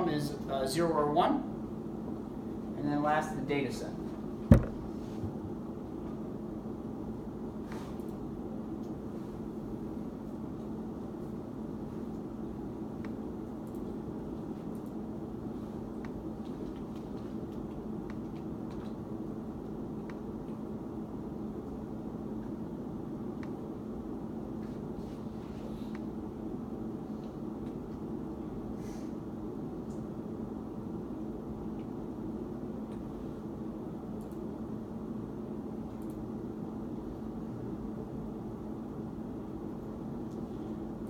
column is 0 or 1, and then last the data set.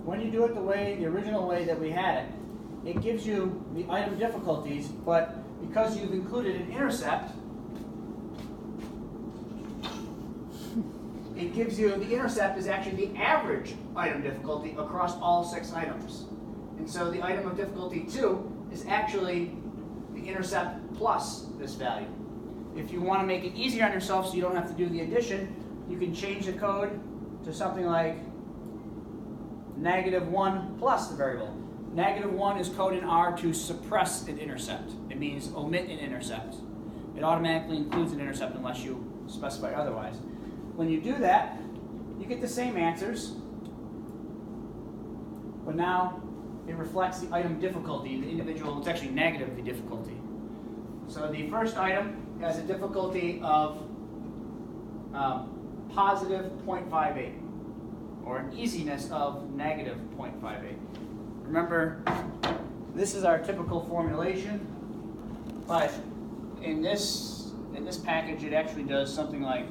When you do it the original way that we had it, it gives you the item difficulties, but because you've included an intercept, it gives you, the intercept is actually the average item difficulty across all 6 items. And so the item of difficulty 2 is actually the intercept plus this value. If you want to make it easier on yourself so you don't have to do the addition, you can change the code to something like -1 plus the variable. -1 is code in R to suppress an intercept. It means omit an intercept. It automatically includes an intercept unless you specify otherwise. When you do that, you get the same answers, but now it reflects the item difficulty. The individual, it's actually negative the difficulty. So the first item has a difficulty of positive 0.58. or an easiness of -0.58. Remember, this is our typical formulation, but in this package it actually does something like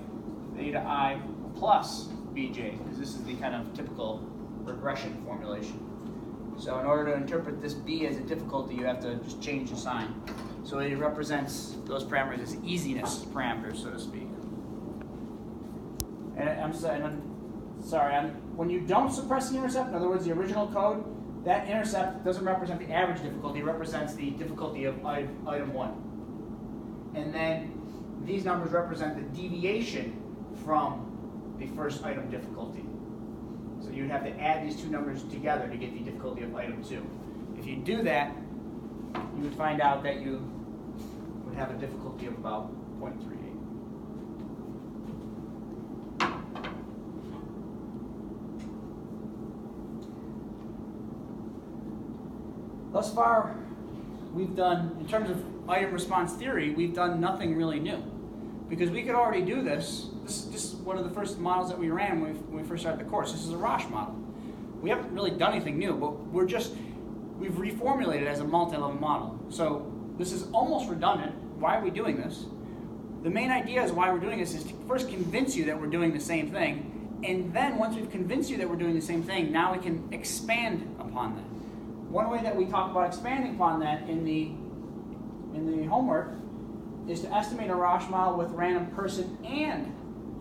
theta I plus bj, because this is the kind of typical regression formulation. So in order to interpret this b as a difficulty, you have to just change the sign. So it represents those parameters as easiness parameters, so to speak. And when you don't suppress the intercept, in other words, the original code, that intercept doesn't represent the average difficulty, it represents the difficulty of item 1. And then these numbers represent the deviation from the first item difficulty. So you'd have to add these two numbers together to get the difficulty of item 2. If you do that, you would find out that you would have a difficulty of about 0.38. Thus far, we've done, in terms of item response theory, we've done nothing really new. Because we could already do this. This is one of the first models that we ran when we first started the course. This is a Roche model. We haven't really done anything new, but we've reformulated it as a multi-level model. So this is almost redundant. Why are we doing this? The main idea is why we're doing this is to first convince you that we're doing the same thing. And then once we've convinced you that we're doing the same thing, now we can expand upon that. One way that we talk about expanding upon that in the homework is to estimate a Roche model with random person and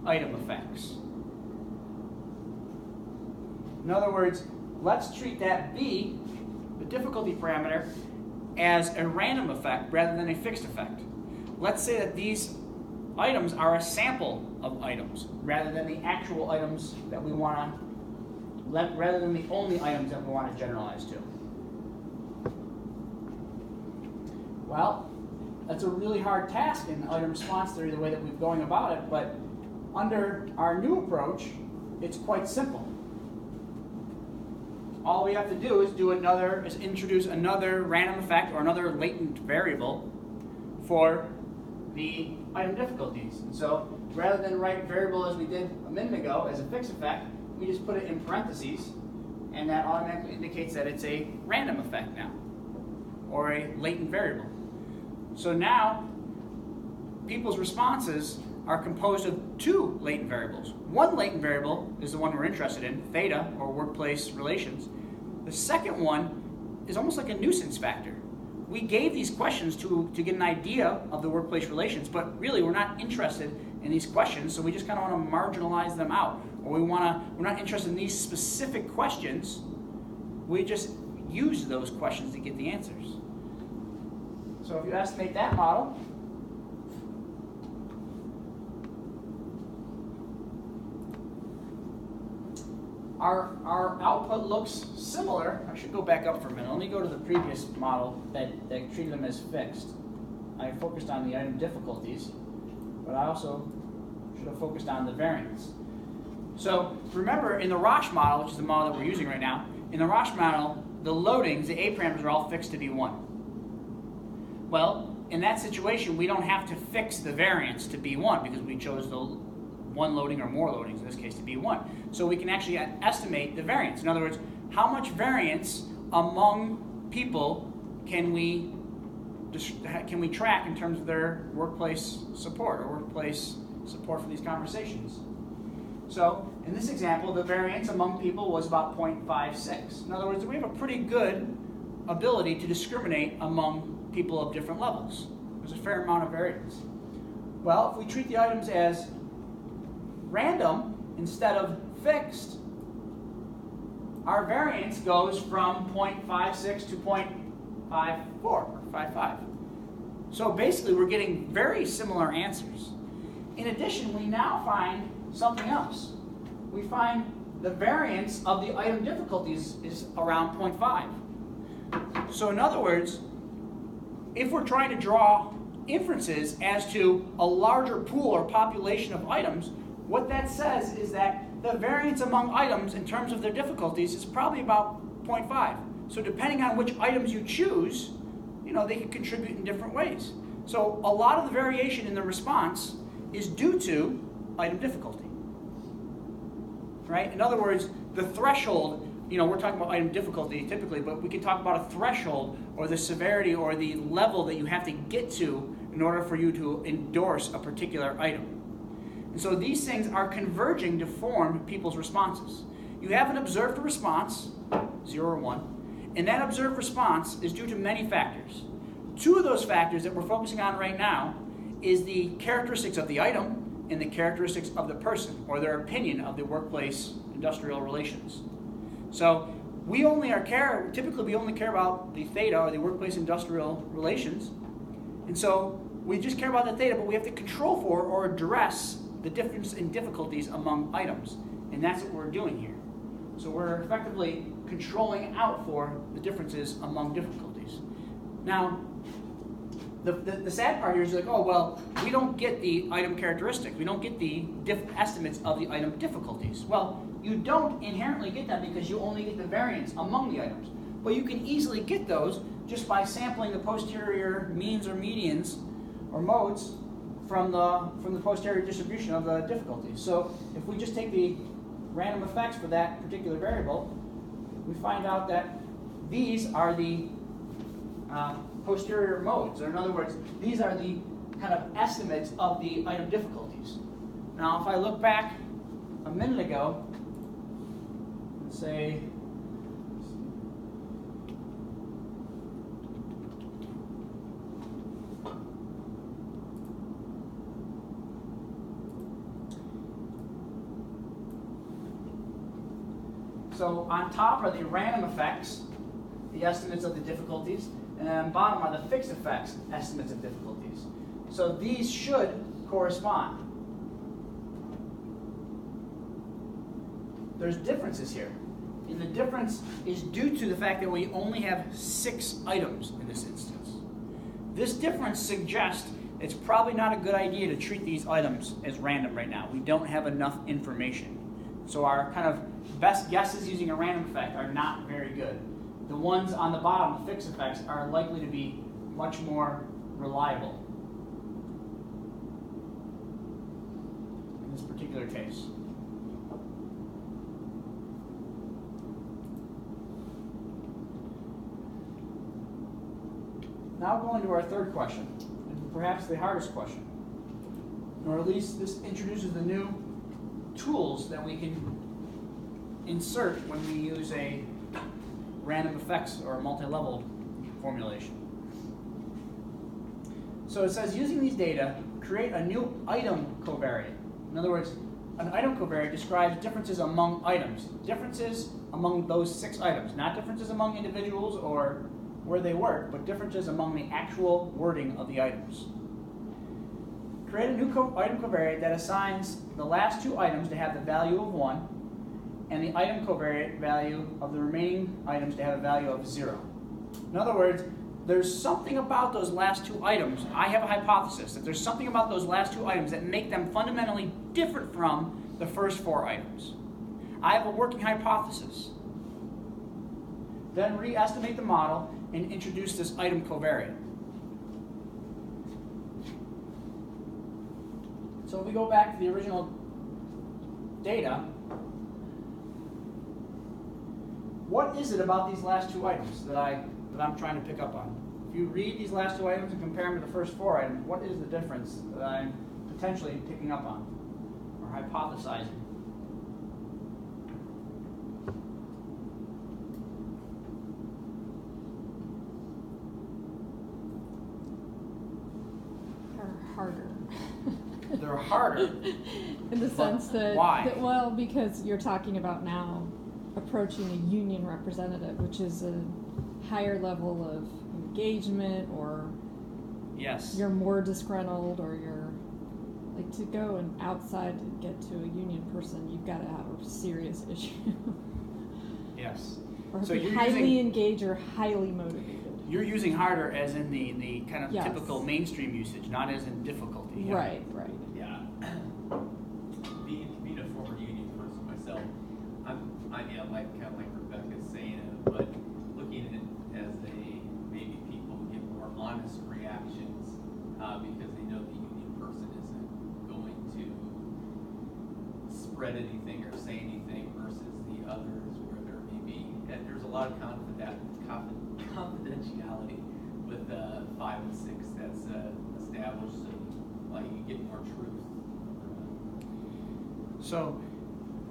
item effects. In other words, let's treat that B, the difficulty parameter, as a random effect rather than a fixed effect. Let's say that these items are a sample of items rather than the actual items that we want to, rather than the only items that we want to generalize to. Well, that's a really hard task in item response theory, the way that we're going about it, but under our new approach, it's quite simple. All we have to do is introduce another random effect or another latent variable for the item difficulties. And so rather than write variable as we did a minute ago as a fixed effect, we just put it in parentheses, and that automatically indicates that it's a random effect now, or a latent variable. So now, people's responses are composed of 2 latent variables. One latent variable is the one we're interested in, theta, or workplace relations. The second one is almost like a nuisance factor. We gave these questions to get an idea of the workplace relations, but really we're not interested in these questions, so we just kind of want to marginalize them out. Or we're not interested in these specific questions, we just use those questions to get the answers. So if you estimate that model, our output looks similar. I should go back up for a minute. Let me go to the previous model that treated them as fixed. I focused on the item difficulties, but I also should have focused on the variance. So remember, in the Roche model, which is the model that we're using right now, in the Roche model, the loadings, the A parameters, are all fixed to be 1. Well, in that situation, we don't have to fix the variance to be 1 because we chose the one loading or more loadings, in this case, to be 1. So we can actually estimate the variance. In other words, how much variance among people can we track in terms of their workplace support or workplace support for these conversations? So in this example, the variance among people was about 0.56. In other words, we have a pretty good ability to discriminate among people of different levels. There's a fair amount of variance. Well, if we treat the items as random instead of fixed, our variance goes from 0.56 to 0.54 or 55. So basically, we're getting very similar answers. In addition, we now find something else. We find the variance of the item difficulties is around 0.5. So in other words, if we're trying to draw inferences as to a larger pool or population of items, what that says is that the variance among items in terms of their difficulties is probably about 0.5. So depending on which items you choose, they can contribute in different ways. So a lot of the variation in the response is due to item difficulty. Right? In other words, the threshold, we're talking about item difficulty typically, but we can talk about a threshold or the severity or the level that you have to get to in order for you to endorse a particular item. And so these things are converging to form people's responses. You have an observed response, 0 or 1, and that observed response is due to many factors. 2 of those factors that we're focusing on right now is the characteristics of the item and the characteristics of the person, or their opinion of the workplace industrial relations. So we only typically only care about the theta, or the workplace industrial relations, and so we just care about the theta, but we have to control for or address the difference in difficulties among items, and that's what we're doing here. So we're effectively controlling out for the differences among difficulties. Now, the sad part here is like, oh, well, we don't get the item characteristics. We don't get the estimates of the item difficulties. Well, you don't inherently get that because you only get the variance among the items. But you can easily get those just by sampling the posterior means or medians or modes from the posterior distribution of the difficulties. So if we just take the random effects for that particular variable, we find out that these are the posterior modes. Or in other words, these are the kind of estimates of the item difficulties. Now, if I look back a minute ago and say, so on top are the random effects, the estimates of the difficulties, and then on bottom are the fixed effects, estimates of difficulties. So these should correspond. There's differences here. And the difference is due to the fact that we only have 6 items in this instance. This difference suggests it's probably not a good idea to treat these items as random right now. We don't have enough information. So our kind of best guesses using a random effect are not very good. The ones on the bottom, the fixed effects, are likely to be much more reliable in this particular case. Now going to our third question, and perhaps the hardest question, or at least this introduces the new tools that we can insert when we use a random effects or a multi-level formulation. So it says, using these data, create a new item covariate. In other words, an item covariate describes differences among items, differences among those 6 items, not differences among individuals or where they work, but differences among the actual wording of the items. Create a new item covariate that assigns the last 2 items to have the value of 1, and the item covariate value of the remaining items to have a value of 0. In other words, there's something about those last two items. I have a hypothesis that there's something about those last two items that make them fundamentally different from the first 4 items. I have a working hypothesis. Then re-estimate the model and introduce this item covariate. So if we go back to the original data, what is it about these last 2 items that I'm trying to pick up on? If you read these last 2 items and compare them to the first 4 items, what is the difference that I'm potentially picking up on or hypothesizing? They're harder. They're harder. In the sense that, why? Well, because you're talking about now approaching a union representative, which is a higher level of engagement, or Yes. you're more disgruntled, or you're like, to go and outside to get to a union person, you've got to have a serious issue. Yes. Or So be you're highly using- engaged or highly motivated. You're using harder as in the kind of Yes. typical mainstream usage, not as in difficulty. Yeah. Right. Yeah. being a former union person myself, I'm like kind of like Rebecca's saying it, but looking at it as maybe people get more honest reactions because they know the union person isn't going to spread anything or say anything versus the others where there may be, and there's a lot of confidentiality with 5 and 6 that's established, so like you get more truth. So,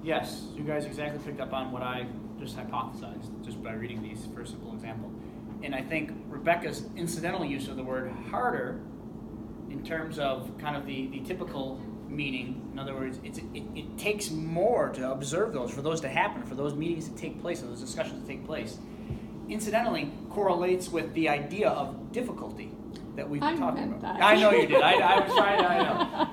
yes, you guys exactly picked up on what I just hypothesized just by reading these for a simple example. And I think Rebecca's incidental use of the word harder in terms of kind of the typical meaning, in other words, it takes more to observe those, for those to happen, for those meetings to take place, or those discussions to take place, incidentally correlates with the idea of difficulty that we've been talking about. That. I know you did. I was trying to, I know.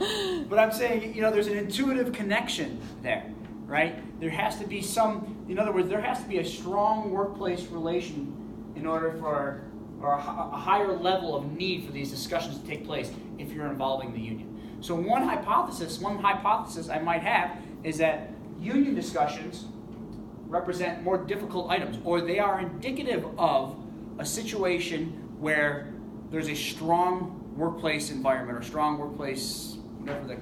But I'm saying, there's an intuitive connection there, right? There has to be some, in other words, there has to be a strong workplace relation in order for, or a higher level of need for these discussions to take place if you're involving the union. So one hypothesis I might have is that union discussions represent more difficult items, or they are indicative of a situation where there's a strong workplace environment or strong workplace, what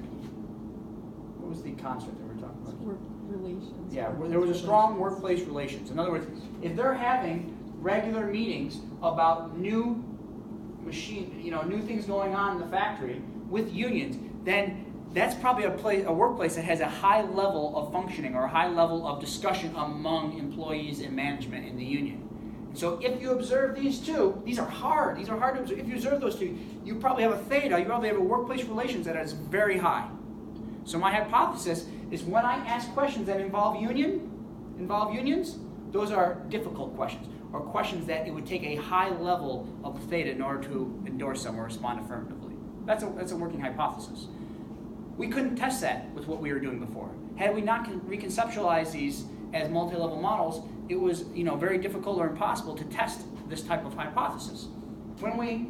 was the concept that we were talking about? Relations. Yeah, where there was a strong workplace relations. In other words, if they're having regular meetings about new things going on in the factory with unions, then that's probably a workplace that has a high level of functioning or a high level of discussion among employees and management in the union. And so if you observe these two, these are hard to observe. If you observe those two, you probably have a theta, you probably have a workplace relations that is very high. So my hypothesis is when I ask questions that involve unions, those are difficult questions, or questions that it would take a high level of theta in order to endorse them or respond affirmatively. That's a working hypothesis. We couldn't test that with what we were doing before. Had we not reconceptualized these as multi-level models, it was very difficult or impossible to test this type of hypothesis. When we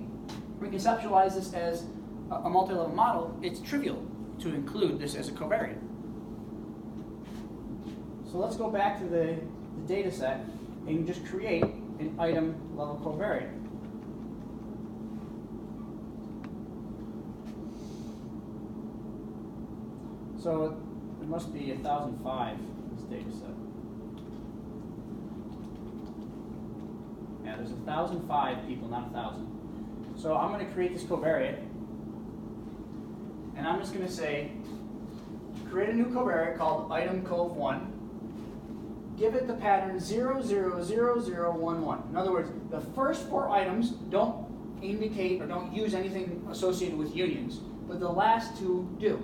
reconceptualize this as a multi-level model, it's trivial to include this as a covariate. So let's go back to the data set and just create an item level covariate. So it must be 1005 in this data set. Yeah, there's 1005 people, not 1,000. So I'm going to create this covariate, and I'm just going to say, create a new covariate called item cov1. Give it the pattern 000011. In other words, the first 4 items don't indicate or don't use anything associated with unions, but the last 2 do.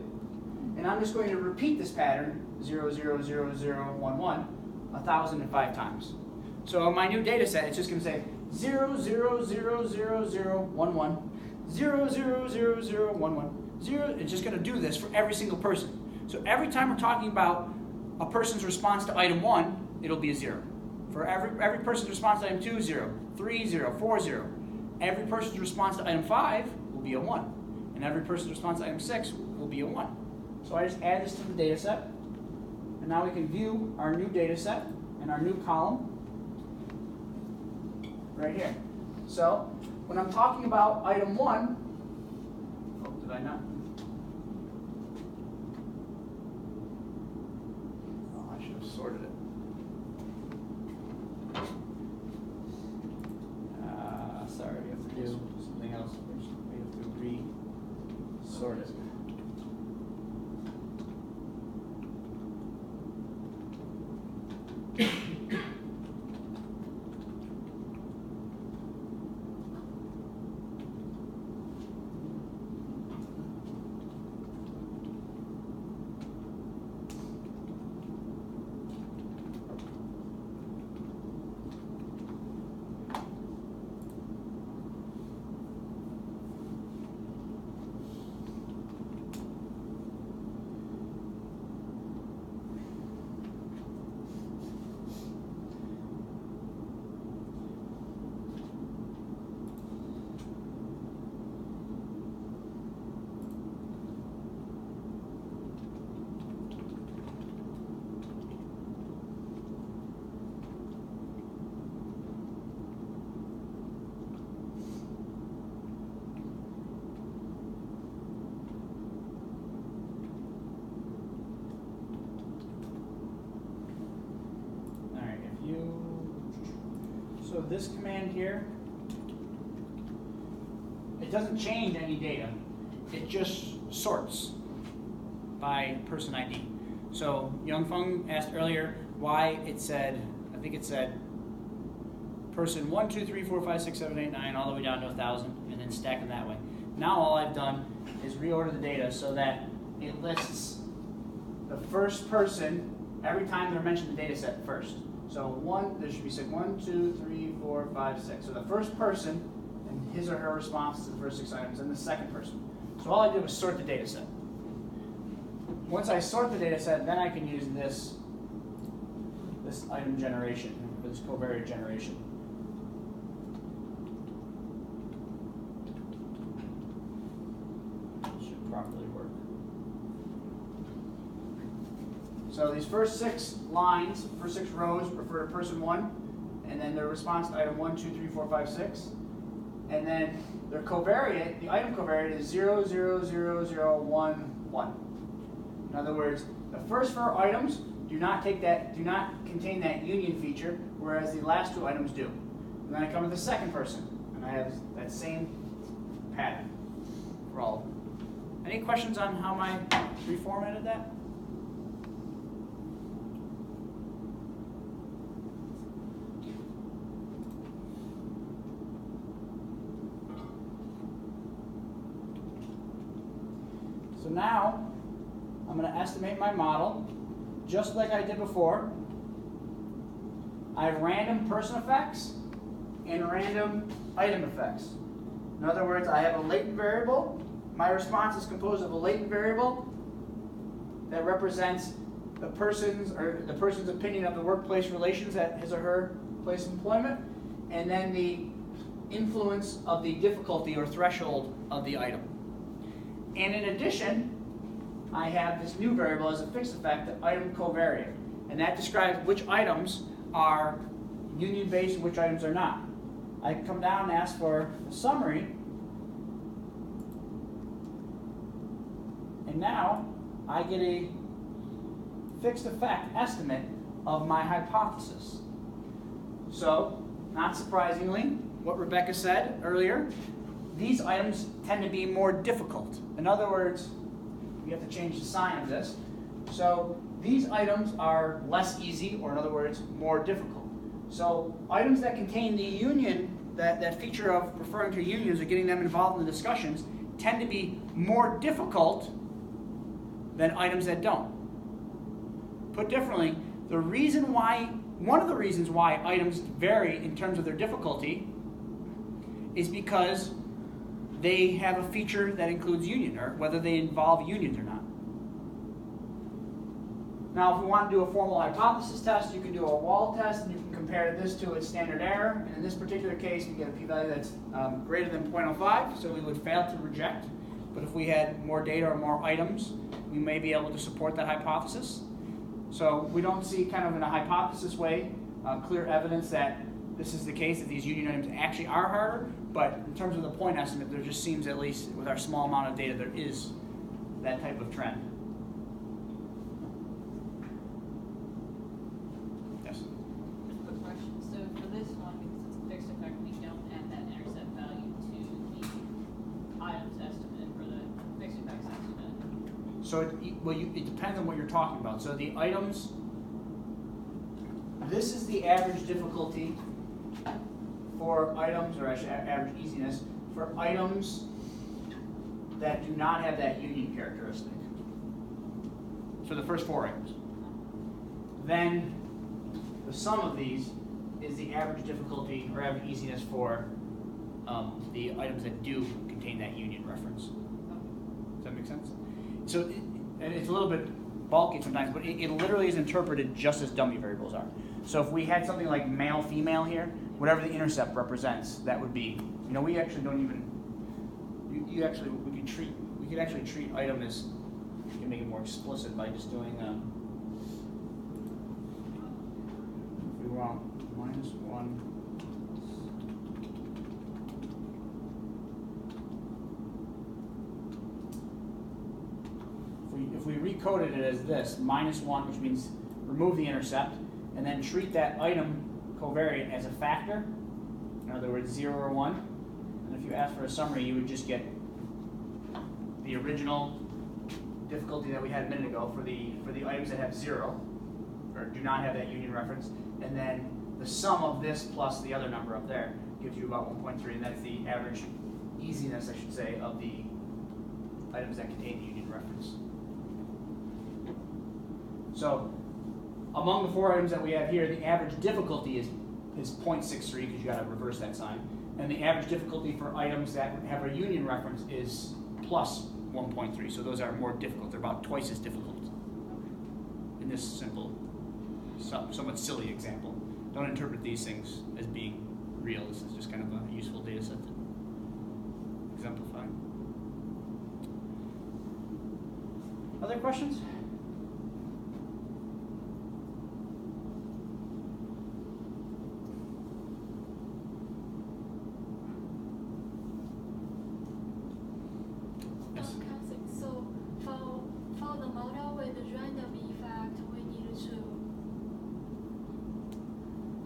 And I'm just going to repeat this pattern 000011 1,005 times. So in my new data set, it's just going to say 00000011 000011 0. It's just going to do this for every single person. So every time we're talking about a person's response to item 1, it'll be a 0. For every person's response to item 2, 0. 3, 0. 4, 0. Every person's response to item 5 will be a 1. And every person's response to item 6 will be a 1. So I just add this to the data set. And now we can view our new data set and our new column right here. So when I'm talking about item 1, oh, did I not? Oh, I should have sorted it. Sorry, we have to do something else. We have to re-sort it. So this command here, it doesn't change any data. It just sorts by person ID. So Youngfeng asked earlier why it said, I think it said person 1, 2, 3, 4, 5, 6, 7, 8, 9, all the way down to 1,000, and then stack them that way. Now all I've done is reorder the data so that it lists the first person every time they're mentioned in the data set first. So there should be 6, 1, 2, 3, 4, 5, 6. So the first person and his or her response to the first 6 items, and the second person. So all I did was sort the data set. Once I sort the data set, then I can use this item generation, or this covariate generation. It should properly work. So these first 6 lines, first 6 rows refer to person 1, and then their response to item 1, 2, 3, 4, 5, 6. And then their covariate, the item covariate is 0, 0, 0, 0, 1, 1. In other words, the first 4 items do not contain that union feature, whereas the last 2 items do. And then I come to the second person, and I have that same pattern for all of them. Any questions on how I reformatted that? So now, I'm going to estimate my model, just like I did before. I have random person effects and random item effects. In other words, I have a latent variable. My response is composed of a latent variable that represents the person's opinion of the workplace relations at his or her place of employment, and then the influence of the difficulty or threshold of the item. And in addition, I have this new variable as a fixed effect, the item covariate. And that describes which items are union-based and which items are not. I come down and ask for a summary. And now I get a fixed effect estimate of my hypothesis. So, not surprisingly, what Rebecca said earlier, these items tend to be more difficult. In other words, we have to change the sign of this. So these items are less easy, or in other words, more difficult. So items that contain the union, that feature of referring to unions or getting them involved in the discussions, tend to be more difficult than items that don't. Put differently, one of the reasons why items vary in terms of their difficulty is because they have a feature that includes union, or whether they involve unions or not. Now, if we want to do a formal hypothesis test, you can do a wall test, and you can compare this to its standard error. And in this particular case, we get a p-value that's greater than 0.05, so we would fail to reject. But if we had more data or more items, we may be able to support that hypothesis. So we don't see, kind of in a hypothesis way, clear evidence that this is the case, that these union items actually are harder. But in terms of the point estimate, there just seems, at least with our small amount of data, there is that type of trend. Yes? Quick question. So for this one, because it's a fixed effect, we don't add that intercept value to the items estimate or the fixed effects estimate. So it depends on what you're talking about. So the items, this is the average difficulty for items, or actually average easiness, for items that do not have that union characteristic. So the first 4 items. Then the sum of these is the average difficulty or average easiness for the items that do contain that union reference. Does that make sense? So and it's a little bit bulky sometimes, but it literally is interpreted just as dummy variables are. So if we had something like male, female here, whatever the intercept represents, that would be, we actually don't even, we could actually treat item as, we can make it more explicit by just doing, if we want -1. If we recoded it as this, -1, which means remove the intercept, and then treat that item covariate as a factor, in other words, 0 or 1, and if you ask for a summary, you would just get the original difficulty that we had a minute ago for the items that have 0, or do not have that union reference, and then the sum of this plus the other number up there gives you about 1.3, and that's the average easiness, I should say, of the items that contain the union reference. So, among the 4 items that we have here, the average difficulty is 0.63, because you got to reverse that sign. And the average difficulty for items that have a union reference is plus 1.3. So those are more difficult. They're about twice as difficult in this simple, somewhat silly example. Don't interpret these things as being real. This is just kind of a useful data set to exemplify. Other questions? So for the model with the random effect, we need to,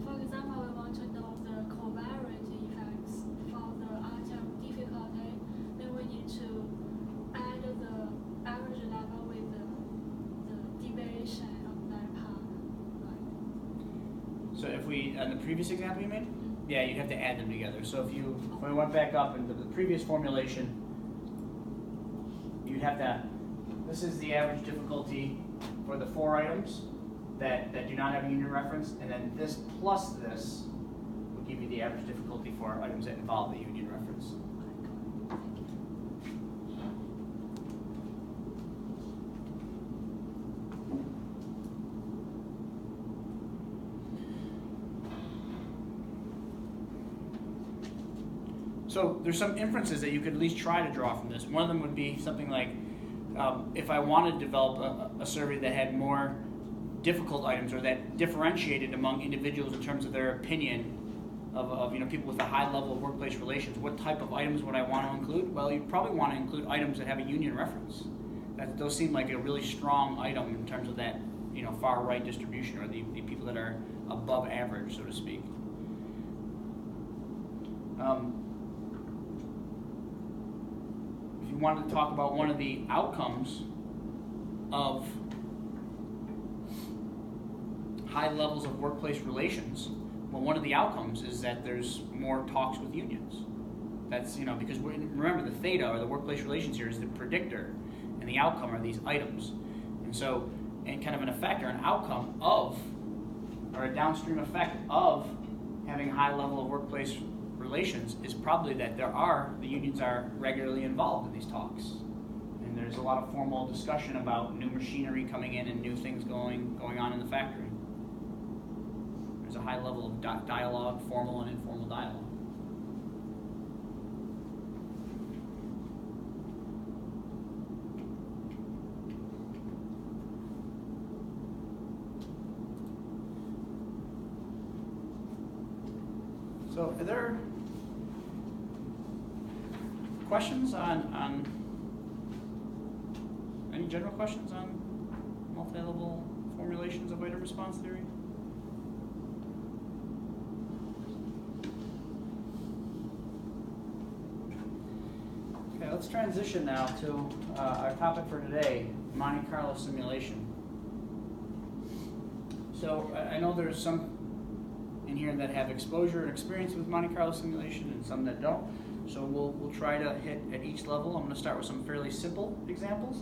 for example, we want to know the covariant effects for the item difficulty, then we need to add the average level with the deviation of that part, right? So if we, on the previous example you made? Yeah, you'd have to add them together. So if we went back up into the previous formulation, you'd have to, this is the average difficulty for the 4 items that do not have a union reference, and then this plus this will give you the average difficulty for items that involve the union reference. So there's some inferences that you could at least try to draw from this. One of them would be something like, if I wanted to develop a survey that had more difficult items or that differentiated among individuals in terms of their opinion of people with a high level of workplace relations, what type of items would I want to include? Well, you'd probably want to include items that have a union reference. Those seem like a really strong item in terms of that far right distribution, or the people that are above average, so to speak. If you wanted to talk about one of the outcomes of high levels of workplace relations, well, one of the outcomes is that there's more talks with unions. That's, because remember, the theta, or the workplace relations here, is the predictor, and the outcome are these items. And so, and kind of an effect or an outcome of, or a downstream effect of having a high level of workplace relations is probably that the unions are regularly involved in these talks. And there's a lot of formal discussion about new machinery coming in and new things going on in the factory. There's a high level of dialogue, formal and informal dialogue. So are there questions on any general questions on multi-level formulations of item response theory? Okay, let's transition now to our topic for today, Monte Carlo simulation. So I know there's some in here that have exposure and experience with Monte Carlo simulation and some that don't. So we'll try to hit at each level. I'm going to start with some fairly simple examples,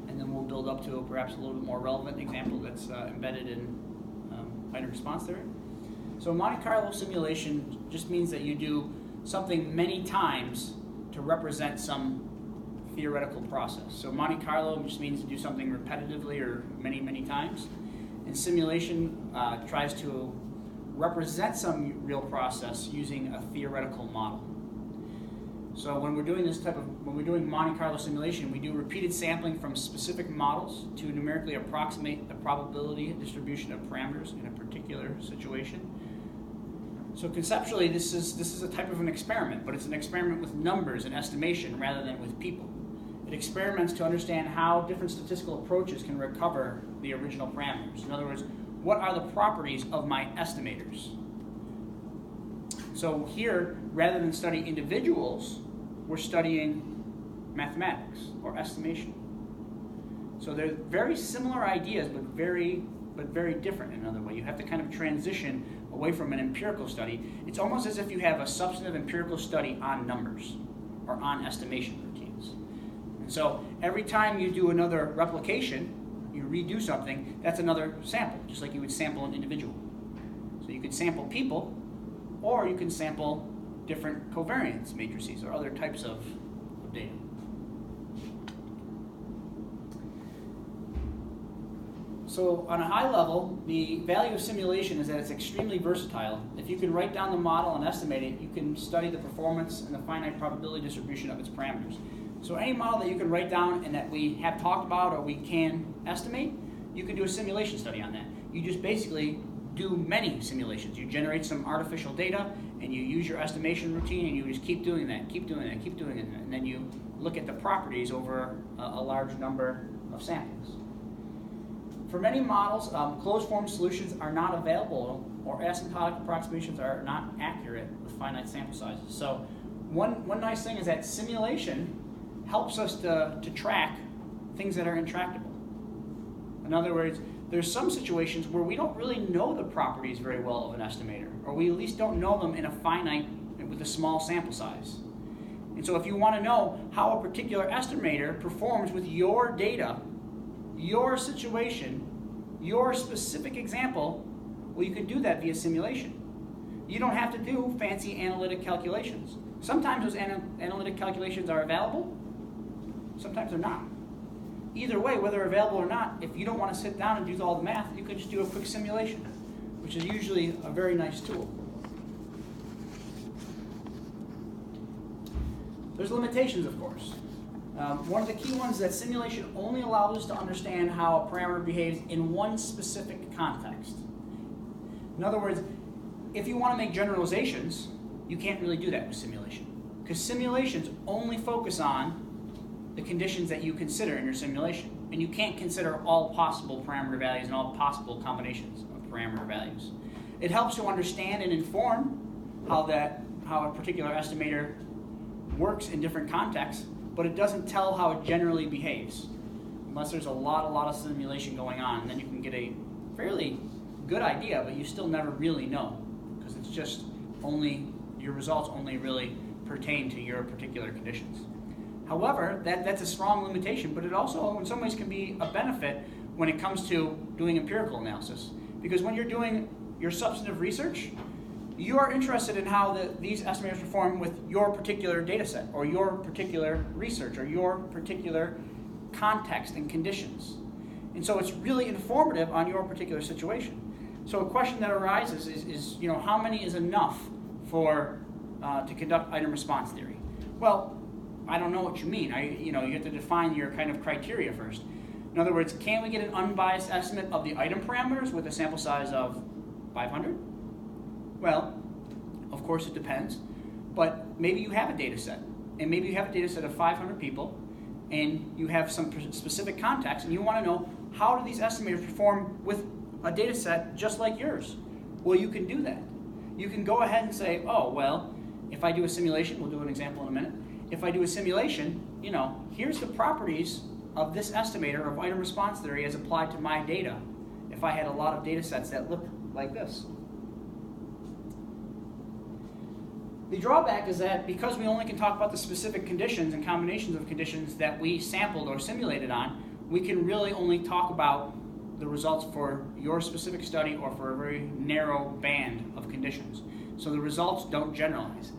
and then we'll build up to perhaps a little bit more relevant example that's embedded in item response theory. So Monte Carlo simulation just means that you do something many times to represent some theoretical process. So Monte Carlo just means to do something repetitively or many, many times. And simulation tries to represent some real process using a theoretical model. So when we're doing when we're doing Monte Carlo simulation, we do repeated sampling from specific models to numerically approximate the probability distribution of parameters in a particular situation. So conceptually, this is a type of an experiment, but it's an experiment with numbers and estimation rather than with people. It experiments to understand how different statistical approaches can recover the original parameters. In other words, what are the properties of my estimators? So here, rather than study individuals, we're studying mathematics or estimation. So they're very similar ideas, but very different in another way. You have to kind of transition away from an empirical study. It's almost as if you have a substantive empirical study on numbers or on estimation routines. And so every time you do another replication, you redo something, that's another sample, just like you would sample an individual. So you could sample people, or you can sample different covariance matrices or other types of data. So on a high level, the value of simulation is that it's extremely versatile. If you can write down the model and estimate it, you can study the performance and the finite probability distribution of its parameters. So any model that you can write down and that we have talked about or we can estimate, you can do a simulation study on that. You just basically do many simulations. You generate some artificial data and you use your estimation routine and you just keep doing that, keep doing it, and then you look at the properties over a large number of samples. For many models, closed form solutions are not available or asymptotic approximations are not accurate with finite sample sizes. So one nice thing is that simulation helps us to track things that are intractable. In other words, there's some situations where we don't really know the properties very well of an estimator, or we at least don't know them in a finite, with a small sample size. And so if you want to know how a particular estimator performs with your data, your situation, your specific example, well, you can do that via simulation. You don't have to do fancy analytic calculations. Sometimes those analytic calculations are available, sometimes they're not. Either way, whether available or not, if you don't want to sit down and do all the math, you can just do a quick simulation, which is usually a very nice tool. There's limitations, of course. One of the key ones is that simulation only allows us to understand how a parameter behaves in one specific context. In other words, if you want to make generalizations, you can't really do that with simulation, because simulations only focus on the conditions that you consider in your simulation. And you can't consider all possible parameter values and all possible combinations of parameter values. It helps to understand and inform how a particular estimator works in different contexts, but it doesn't tell how it generally behaves, unless there's a lot of simulation going on, and then you can get a fairly good idea, but you still never really know, because it's just your results only really pertain to your particular conditions. However, that's a strong limitation, but it also in some ways can be a benefit when it comes to doing empirical analysis. Because when you're doing your substantive research, you are interested in how these estimators perform with your particular data set, or your particular research, or your particular context and conditions. And so it's really informative on your particular situation. So a question that arises is how many is enough for to conduct item response theory? Well, I don't know what you mean. You have to define your kind of criteria first. In other words, can we get an unbiased estimate of the item parameters with a sample size of 500? Well, of course it depends, but maybe you have a data set, and maybe you have a data set of 500 people, and you have some specific context, and you want to know how do these estimators perform with a data set just like yours. Well, you can do that. You can go ahead and say, oh, well, if I do a simulation, we'll do an example in a minute. If I do a simulation, here's the properties of this estimator of item response theory as applied to my data if I had a lot of data sets that look like this. The drawback is that because we only can talk about the specific conditions and combinations of conditions that we sampled or simulated on, we can really only talk about the results for your specific study or for a very narrow band of conditions. So the results don't generalize.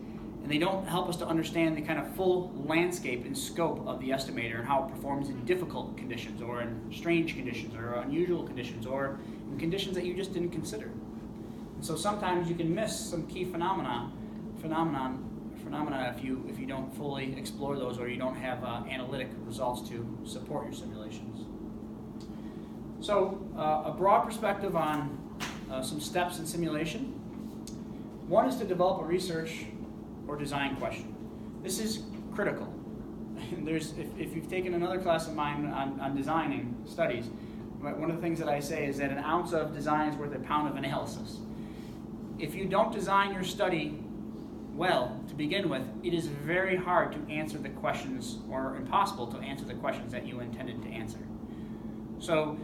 And they don't help us to understand the kind of full landscape and scope of the estimator and how it performs in difficult conditions or in strange conditions or unusual conditions or in conditions that you just didn't consider. And so sometimes you can miss some key phenomena if you don't fully explore those or you don't have analytic results to support your simulations. So a broad perspective on some steps in simulation. One is to develop a research or design question. This is critical. If you've taken another class of mine on designing studies, one of the things that I say is that an ounce of design is worth a pound of analysis. If you don't design your study well to begin with, it is very hard to answer the questions, or impossible to answer the questions that you intended to answer. So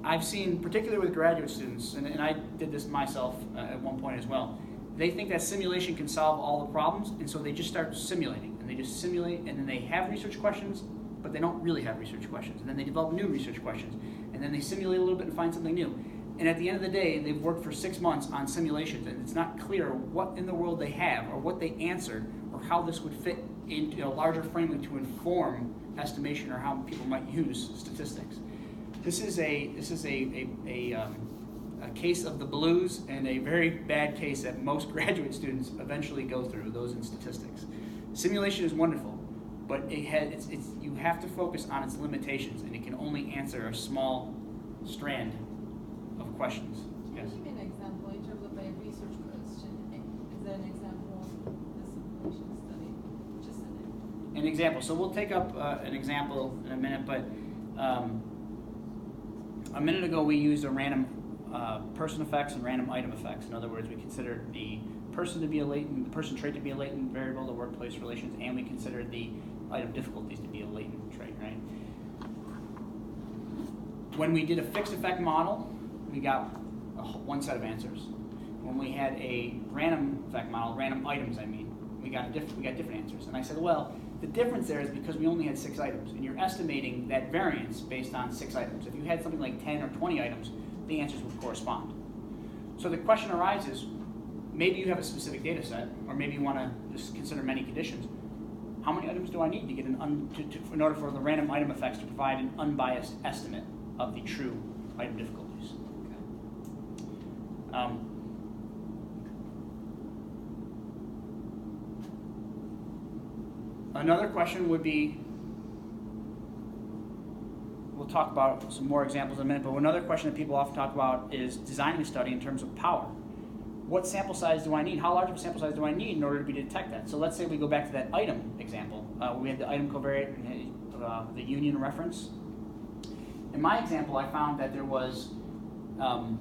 I've seen, particularly with graduate students, and I did this myself at one point as well, they think that simulation can solve all the problems, and so they just start simulating, and they just simulate, and then they have research questions, but they don't really have research questions, and then they develop new research questions, and then they simulate a little bit and find something new. And at the end of the day, they've worked for 6 months on simulations, and it's not clear what in the world they have, or what they answered, or how this would fit into a larger framework to inform estimation or how people might use statistics. This is a case of the blues and a very bad case that most graduate students eventually go through, those in statistics. Simulation is wonderful, but you have to focus on its limitations, and it can only answer a small strand of questions. Can you give me an example in terms of a research question? Is that an example of the simulation study? Just An example. So we'll take up an example in a minute, but a minute ago we used a random person effects and random item effects. In other words, we considered the person trait to be a latent variable, the workplace relations, and we considered the item difficulties to be a latent trait, right? When we did a fixed effect model, we got one set of answers. When we had a random effect model, random items, we got different answers. And I said, well, the difference there is because we only had 6 items, and you're estimating that variance based on 6 items. If you had something like 10 or 20 items, the answers would correspond. So the question arises, maybe you have a specific data set, or maybe you want to just consider many conditions. How many items do I need to get in order for the random item effects to provide an unbiased estimate of the true item difficulties? Okay. Another question would be, we'll talk about some more examples in a minute, but another question that people often talk about is designing a study in terms of power. What sample size do I need? How large of a sample size do I need in order to detect that? So let's say we go back to that item example. We had the item covariate and the union reference. In my example, I found that there was an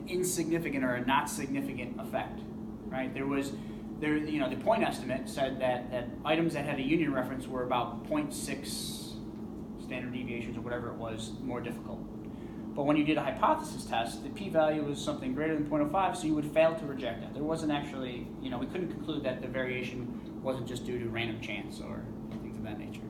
insignificant or a not significant effect, right? The point estimate said that items that had a union reference were about 0.6 standard deviations or whatever it was more difficult. But when you did a hypothesis test, the p-value was something greater than 0.05, so you would fail to reject that. There wasn't actually, we couldn't conclude that the variation wasn't just due to random chance or things of that nature.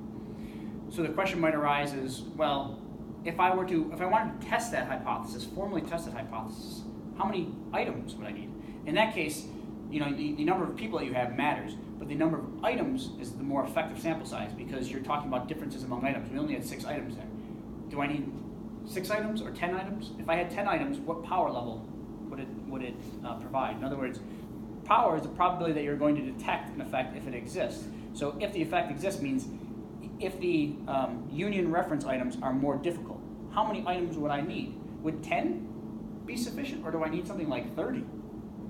So the question might arise is, well, if I wanted to test that hypothesis, formally test that hypothesis, how many items would I need? In that case, the number of people that you have matters, but the number of items is the more effective sample size because you're talking about differences among items. We only had 6 items there. Do I need 6 items or 10 items? If I had 10 items, what power level would it provide? In other words, power is the probability that you're going to detect an effect if it exists. So if the effect exists means if the union reference items are more difficult, how many items would I need? Would 10 be sufficient, or do I need something like 30?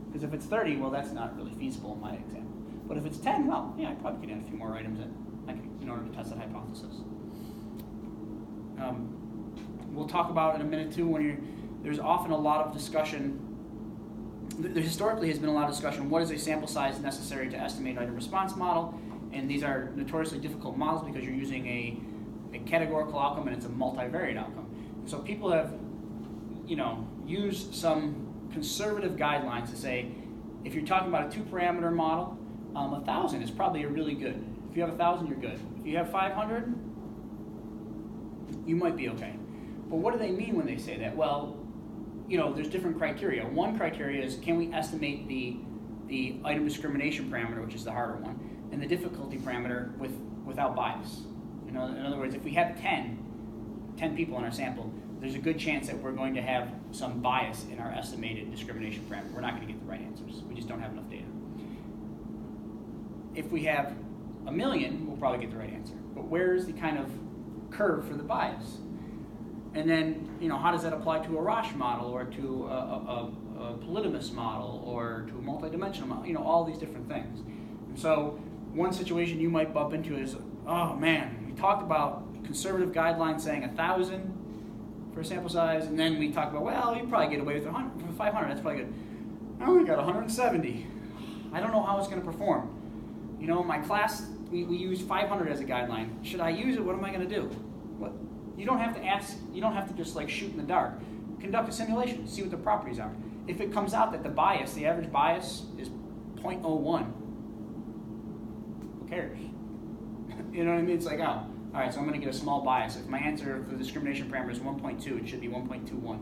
Because if it's 30, well, that's not really feasible in my example. But if it's 10, well, yeah, I probably could add a few more items in order to test that hypothesis. We'll talk about in a minute too there's often a lot of discussion. There historically has been a lot of discussion. What is a sample size necessary to estimate an item response model? And these are notoriously difficult models because you're using a categorical outcome and it's a multivariate outcome. So people have, used some conservative guidelines to say, if you're talking about a 2-parameter model, 1,000 is probably really good. If you have 1,000, you're good. If you have 500, you might be okay. But what do they mean when they say that? Well, there's different criteria. One criteria is, can we estimate the item discrimination parameter, which is the harder one, and the difficulty parameter without bias. In other words, if we have 10 people in our sample, there's a good chance that we're going to have some bias in our estimated discrimination parameter. We're not going to get the right answers. We just don't have enough data. If we have 1 million, we'll probably get the right answer. But where's the kind of curve for the bias? And then, how does that apply to a Roche model or to a polytomous model or to a multidimensional model? All these different things. And so one situation you might bump into is, oh man, we talked about conservative guidelines saying 1,000 for a sample size, and then we talked about, well, you probably get away with 500. That's probably good. I only got 170. I don't know how it's going to perform. My class, we use 500 as a guideline. Should I use it? What am I going to do? What? You don't have to ask. You don't have to just shoot in the dark. Conduct a simulation. See what the properties are. If it comes out that the average bias is 0.01, who cares? You know what I mean? It's like, oh, all right, so I'm going to get a small bias. If my answer for the discrimination parameter is 1.2, it should be 1.21.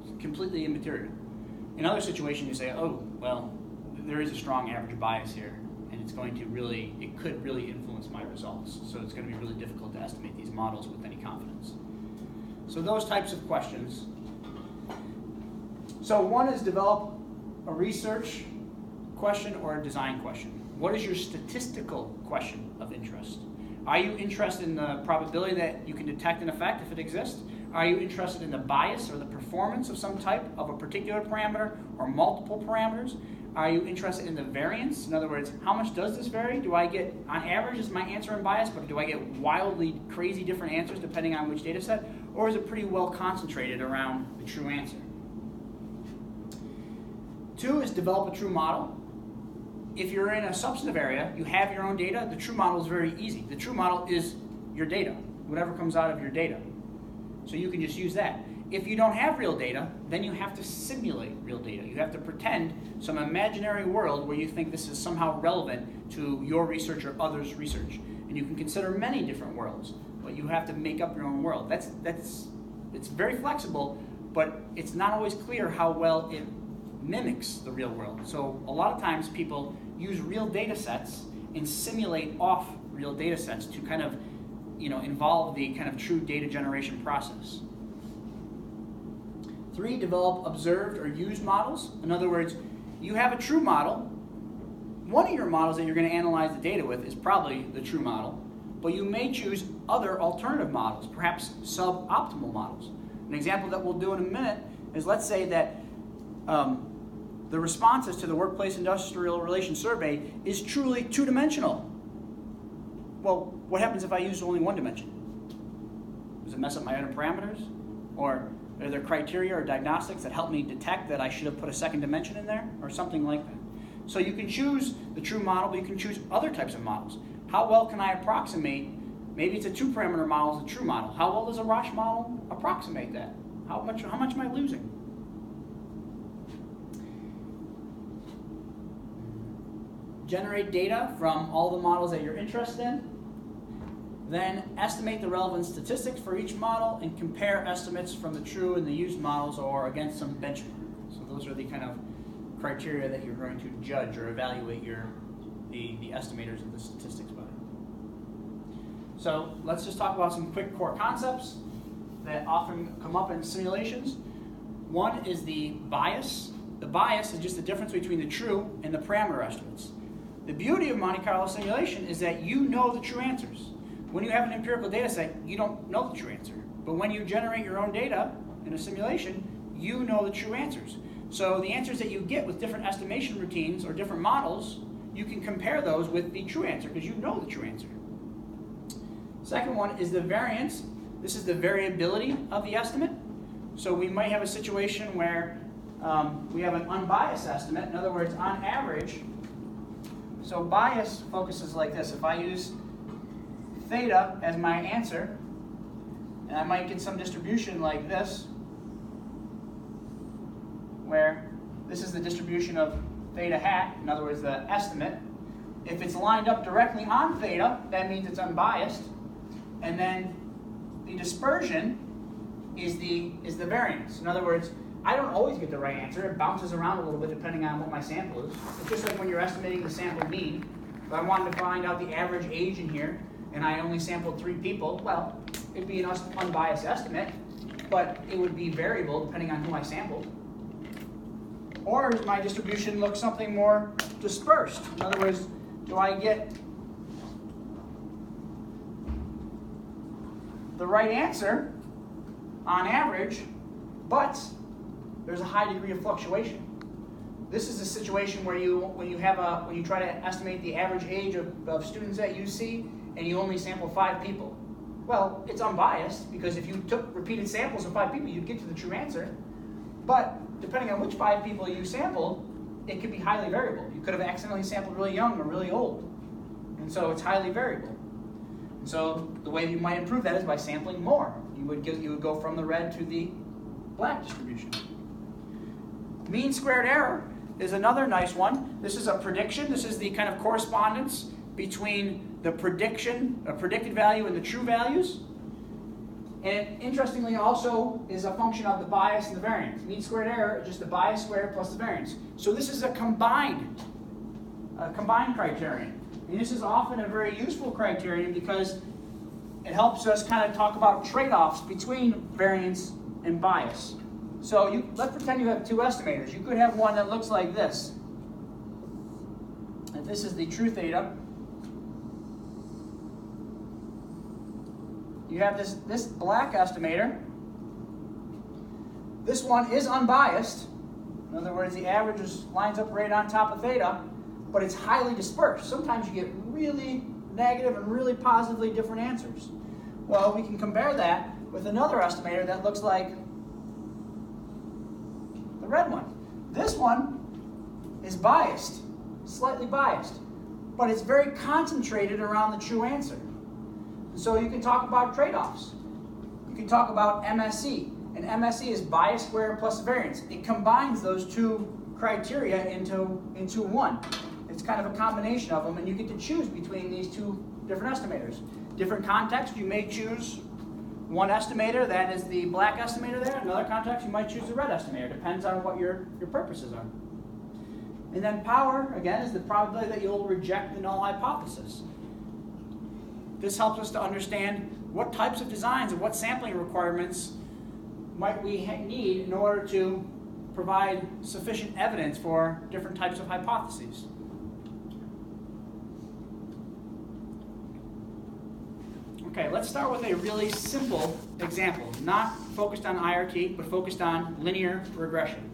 It's completely immaterial. In other situations, you say, oh, well, there is a strong average bias here, and it could really influence my results. So it's going to be really difficult to estimate these models with any confidence. So those types of questions. So one is develop a research question or a design question. What is your statistical question of interest? Are you interested in the probability that you can detect an effect if it exists? Are you interested in the bias or the performance of some type of a particular parameter or multiple parameters? Are you interested in the variance? In other words, how much does this vary? Do I get, on average, is my answer unbiased, but do I get wildly crazy different answers depending on which data set? Or is it pretty well concentrated around the true answer? 2 is develop a true model. If you're in a substantive area, you have your own data, the true model is very easy. The true model is your data, whatever comes out of your data. So you can just use that. If you don't have real data, then you have to simulate real data. You have to pretend some imaginary world where you think this is somehow relevant to your research or others' research. And you can consider many different worlds, but you have to make up your own world. It's very flexible, but it's not always clear how well it mimics the real world. So a lot of times people use real data sets and simulate off real data sets to kind of, involve the kind of true data generation process. 3, develop observed or used models. In other words, you have a true model. One of your models that you're going to analyze the data with is probably the true model, but you may choose other alternative models, perhaps suboptimal models. An example that we'll do in a minute is, let's say that the responses to the Workplace Industrial Relations Survey is truly 2-dimensional. Well, what happens if I use only 1 dimension? Does it mess up my other parameters? Or are there criteria or diagnostics that help me detect that I should have put a 2nd dimension in there? Or something like that. So you can choose the true model, but you can choose other types of models. How well can I approximate, maybe it's a 2-parameter model, it's a true model. How well does a Roche model approximate that? How much am I losing? Generate data from all the models that you're interested in. Then estimate the relevant statistics for each model and compare estimates from the true and the used models or against some benchmark. So those are the kind of criteria that you're going to judge or evaluate your the estimators of the statistics better. So let's just talk about some quick core concepts that often come up in simulations. One is the bias. The bias is just the difference between the true and the parameter estimates. The beauty of Monte Carlo simulation is that you know the true answers. When you have an empirical data set, you don't know the true answer. But when you generate your own data in a simulation, you know the true answers. So the answers that you get with different estimation routines or different models, you can compare those with the true answer because you know the true answer. Second one is the variance. This is the variability of the estimate. So we might have a situation where we have an unbiased estimate. In other words, on average, so bias focuses like this. If I use theta as my answer, and I might get some distribution like this, where this is the distribution of theta hat, in other words, the estimate. If it's lined up directly on theta, that means it's unbiased. And then the dispersion is the variance. In other words, I don't always get the right answer. It bounces around a little bit depending on what my sample is. It's just like when you're estimating the sample mean. If I wanted to find out the average age in here, and I only sampled 3 people, well, it'd be an unbiased estimate, but it would be variable depending on who I sampled. Or does my distribution look something more dispersed? In other words, do I get the right answer on average, but there's a high degree of fluctuation? This is a situation where when you try to estimate the average age of students at UC and you only sample 5 people. Well, it's unbiased because if you took repeated samples of 5 people, you'd get to the true answer. But depending on which 5 people you sampled, it could be highly variable. You could have accidentally sampled really young or really old. And so it's highly variable. And so the way you might improve that is by sampling more. You would go from the red to the black distribution. Mean squared error is another nice one. This is a prediction. This is the kind of correspondence between the predicted value and the true values. And it, interestingly, also is a function of the bias and the variance. Mean squared error is just the bias squared plus the variance. So this is a combined criterion. And this is often a very useful criterion because it helps us kind of talk about trade-offs between variance and bias. So let's pretend you have 2 estimators. You could have one that looks like this. And this is the true theta. You have this black estimator. This one is unbiased. In other words, the average lines up right on top of theta, but it's highly dispersed. Sometimes you get really negative and really positively different answers. Well, we can compare that with another estimator that looks like the red one. This one is biased, slightly biased, but it's very concentrated around the true answer. So you can talk about trade-offs. You can talk about MSE. And MSE is bias squared plus variance. It combines those 2 criteria into one. It's kind of a combination of them, and you get to choose between these 2 different estimators. Different contexts, you may choose one estimator, that is the black estimator there. Another context, you might choose the red estimator. Depends on what your purposes are. And then power, again, is the probability that you'll reject the null hypothesis. This helps us to understand what types of designs and what sampling requirements might we need in order to provide sufficient evidence for different types of hypotheses. Okay, let's start with a really simple example, not focused on IRT, but focused on linear regression.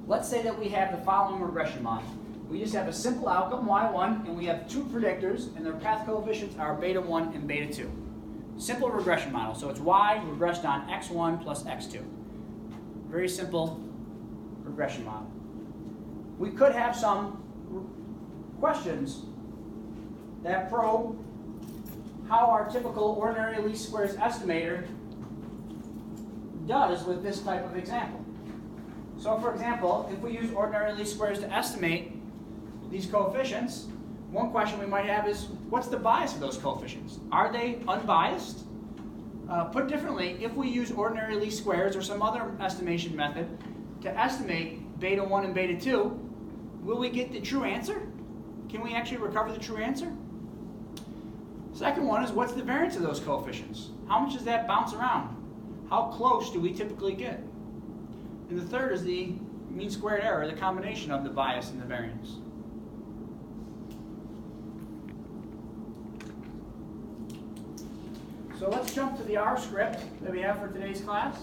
Let's say that we have the following regression model. We just have a simple outcome, y1, and we have 2 predictors, and their path coefficients are beta 1 and beta 2. Simple regression model, so it's y regressed on x1 plus x2. Very simple regression model. We could have some questions that probe how our typical ordinary least squares estimator does with this type of example. So for example, if we use ordinary least squares to estimate these coefficients, one question we might have is, what's the bias of those coefficients? Are they unbiased? Put differently, if we use ordinary least squares or some other estimation method to estimate beta 1 and beta 2, will we get the true answer? Can we actually recover the true answer? Second one is, what's the variance of those coefficients? How much does that bounce around? How close do we typically get? And the third is the mean squared error, the combination of the bias and the variance. So let's jump to the R script that we have for today's class.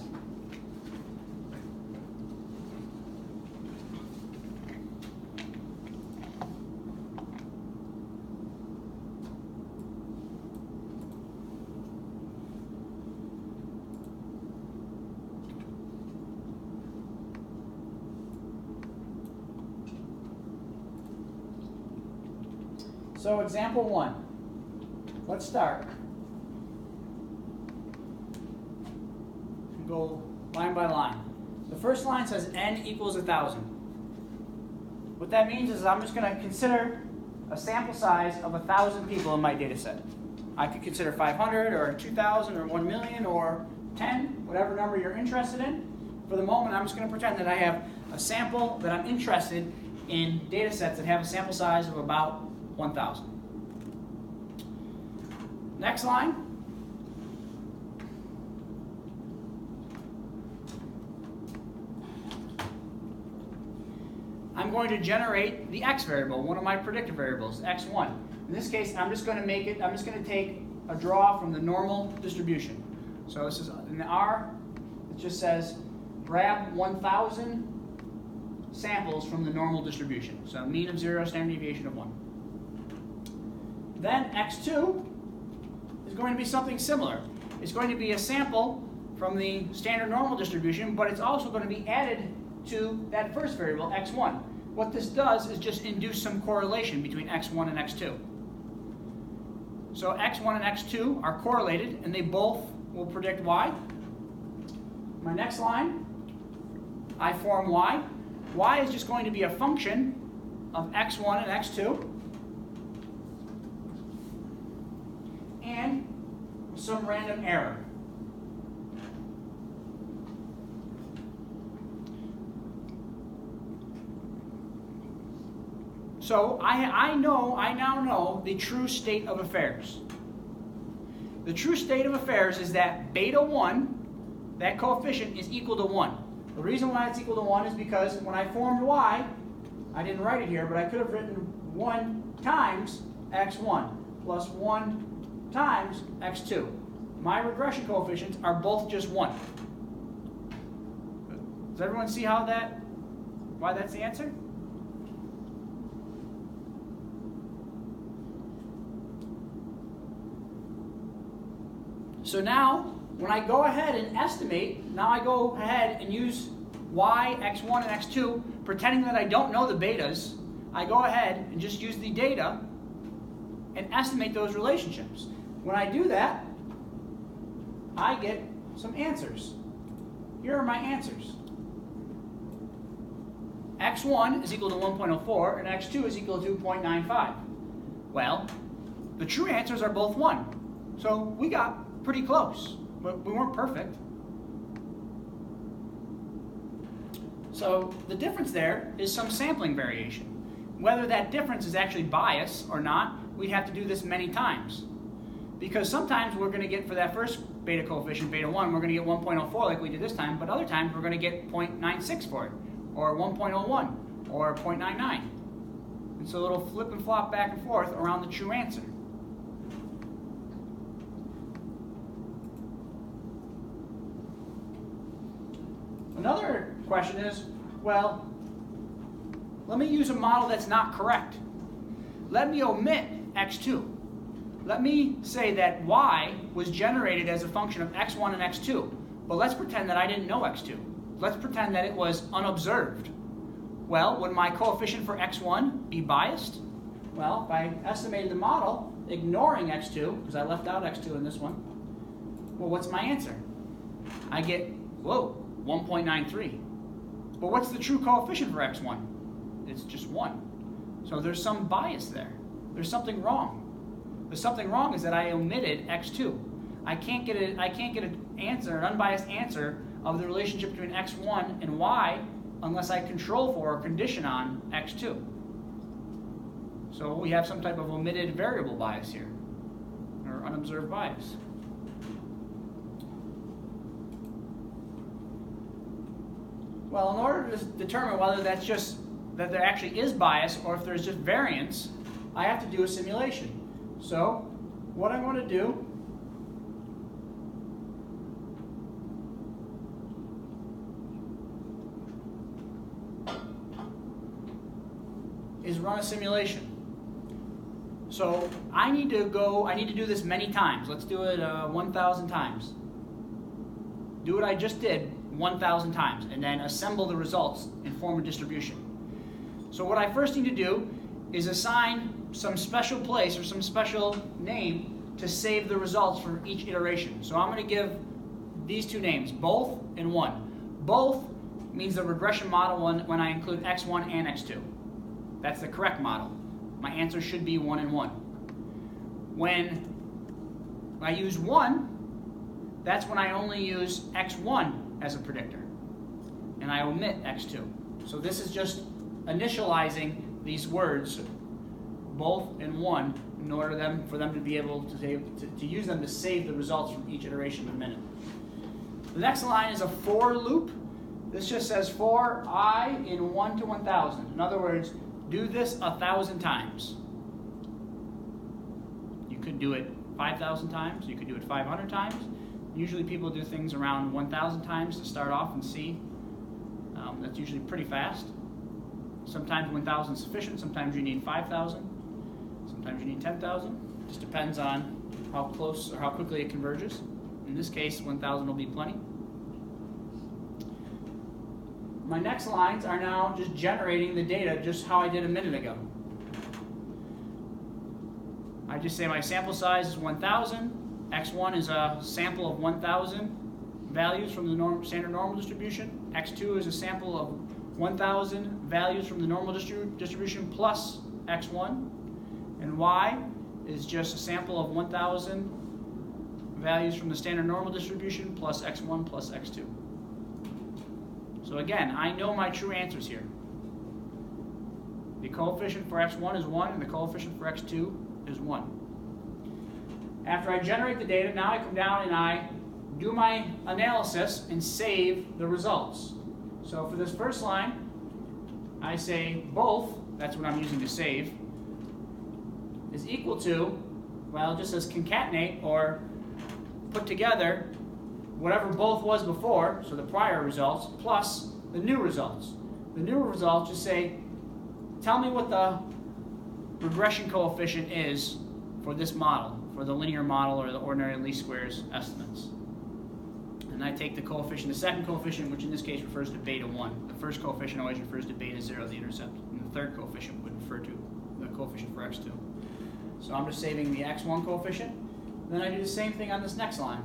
So example 1. Let's start. Go line by line. The first line says n equals 1,000. What that means is I'm just going to consider a sample size of 1,000 people in my data set. I could consider 500 or 2,000 or 1 million or 10, whatever number you're interested in. For the moment, I'm just going to pretend that I have a sample that I'm interested in data sets that have a sample size of about 1,000. Next line. I'm going to generate the x variable, one of my predictor variables, x1. In this case, I'm just going to take a draw from the normal distribution. So this is in the R, it just says grab 1,000 samples from the normal distribution. So mean of 0, standard deviation of 1. Then x2 is going to be something similar. It's going to be a sample from the standard normal distribution, but it's also going to be added to that first variable, x1. What this does is just induce some correlation between x1 and x2. So x1 and x2 are correlated, and they both will predict y. My next line, I form y. Y is just going to be a function of x1 and x2. And some random error. So I now know the true state of affairs. The true state of affairs is that beta 1, that coefficient, is equal to 1. The reason why it's equal to 1 is because when I formed y, I didn't write it here, but I could have written 1 times x1 plus 1 times x2. My regression coefficients are both just 1. Does everyone see why that's the answer? So now, when I go ahead and estimate, now I go ahead and use y, x1, and x2, pretending that I don't know the betas. I go ahead and just use the data and estimate those relationships. When I do that, I get some answers. Here are my answers. x1 is equal to 1.04 and x2 is equal to 2.95. Well, the true answers are both 1. So we got pretty close, but we weren't perfect. So the difference there is some sampling variation. Whether that difference is actually bias or not, we'd have to do this many times. Because sometimes we're going to get, for that first beta coefficient, beta 1, we're going to get 1.04 like we did this time, but other times we're going to get 0.96 for it, or 1.01, or 0.99. And so it'll flip and flop back and forth around the true answer. Another question is, well, let me use a model that's not correct. Let me omit x2. Let me say that y was generated as a function of x1 and x2, but let's pretend that I didn't know x2. Let's pretend that it was unobserved. Well, would my coefficient for x1 be biased? Well, if I estimated the model, ignoring x2, because I left out x2 in this one, well, what's my answer? I get, whoa, 1.93. But what's the true coefficient for x1? It's just 1. So there's some bias there. There's something wrong. The something wrong is that I omitted x2. I can't get an answer, an unbiased answer of the relationship between x1 and y unless I control for or condition on x2. So we have some type of omitted variable bias here, or unobserved bias. Well, in order to determine whether that's just that there actually is bias or if there's just variance, I have to do a simulation. So what I'm going to do is run a simulation. So I need to do this many times. Let's do it 1,000 times. Do what I just did 1,000 times, and then assemble the results and form a distribution. So what I first need to do is assign some special place or some special name to save the results for each iteration. So I'm going to give these two names, both and one. Both means the regression model when I include x1 and x2. That's the correct model. My answer should be 1 and 1. When I use 1, that's when I only use x1 as a predictor, and I omit x2. So this is just initializing these words, both and 1, in order for them to be able to use them to save the results from each iteration in a minute. The next line is a for loop. This just says for I in 1 to 1,000. In other words, do this 1,000 times. You could do it 5,000 times. You could do it 500 times. Usually people do things around 1,000 times to start off and see. That's usually pretty fast. Sometimes 1,000 is sufficient. Sometimes you need 5,000. Sometimes you need 10,000. Just depends on how close or how quickly it converges. In this case, 1,000 will be plenty. My next lines are now just generating the data just how I did a minute ago. I just say my sample size is 1,000. X1 is a sample of 1,000 values from the standard normal distribution. X2 is a sample of 1,000 values from the normal distribution plus X1. And Y is just a sample of 1,000 values from the standard normal distribution plus X1 plus X2. So again, I know my true answers here. The coefficient for X1 is 1 and the coefficient for X2 is 1. After I generate the data, now I come down and I do my analysis and save the results. So for this first line, I say both, that's what I'm using to save, is equal to, well, it just says concatenate or put together whatever both was before, so the prior results, plus the new results. The new results just say, tell me what the regression coefficient is for this model, for the linear model or the ordinary least squares estimates. And I take the coefficient, the second coefficient, which in this case refers to beta 1. The first coefficient always refers to beta 0, the intercept. And the third coefficient would refer to the coefficient for x2. So I'm just saving the x1 coefficient. Then I do the same thing on this next line.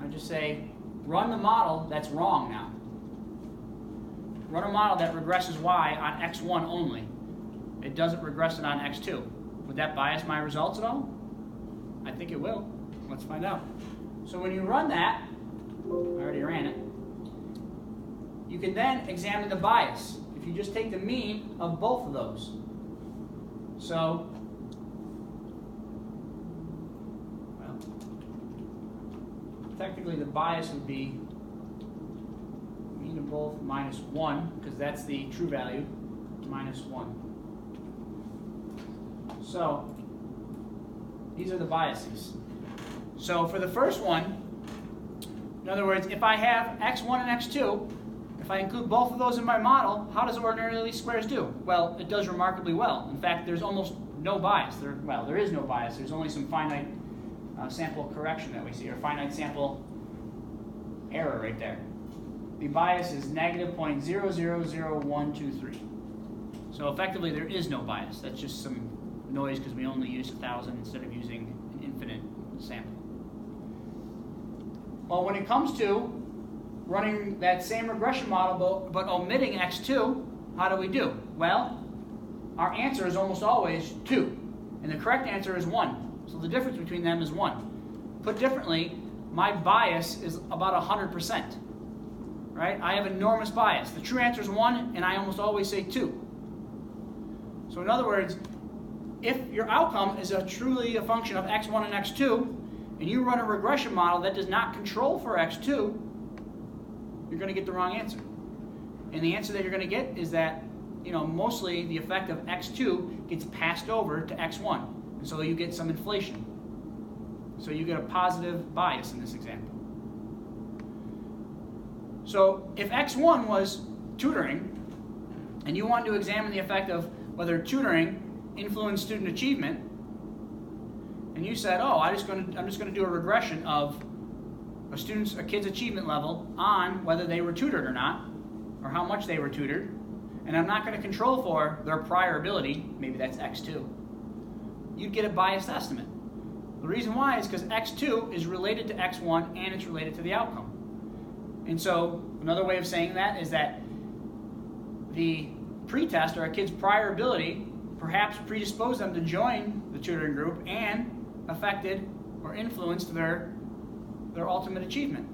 I just say, run the model that's wrong now. Run a model that regresses y on x1 only. It doesn't regress it on x2. Would that bias my results at all? I think it will. Let's find out. So when you run that, I already ran it, you can then examine the bias if you just take the mean of both of those. So, well, technically the bias would be mean of both minus 1, because that's the true value, minus 1. So, these are the biases. So for the first one, in other words, if I have x1 and x2, if I include both of those in my model, how does ordinary least squares do? Well, it does remarkably well. In fact, there's almost no bias. There is no bias. There's only some finite sample correction that we see, or finite sample error right there. The bias is negative 0.000123. So effectively, there is no bias. That's just some noise because we only use 1,000 instead of using an infinite sample. Well, when it comes to running that same regression model but omitting x2, how do we do? Well, our answer is almost always 2, and the correct answer is 1. So the difference between them is 1. Put differently, my bias is about 100%. Right? I have enormous bias. The true answer is 1, and I almost always say 2. So in other words, if your outcome is truly a function of x1 and x2, and you run a regression model that does not control for x2, you're going to get the wrong answer. And the answer that you're going to get is that, mostly the effect of x2 gets passed over to x1. And so you get some inflation. So you get a positive bias in this example. So if x1 was tutoring, and you want to examine the effect of whether tutoring influenced student achievement, and you said, oh, I'm just going to do a regression of a kid's achievement level on whether they were tutored or not, or how much they were tutored, and I'm not going to control for their prior ability, maybe that's x2, you'd get a biased estimate. The reason why is because x2 is related to x1 and it's related to the outcome. And so another way of saying that is that the pretest, or a kid's prior ability, perhaps predisposed them to join the tutoring group and affected or influenced their ultimate achievement.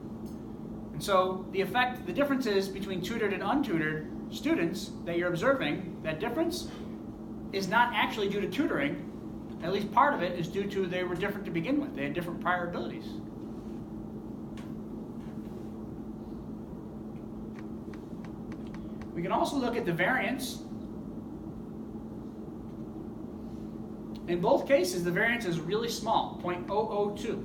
And so the differences between tutored and untutored students that you're observing, that difference is not actually due to tutoring. At least part of it is due to they were different to begin with. They had different prior abilities. We can also look at the variance. In both cases, the variance is really small, 0.002.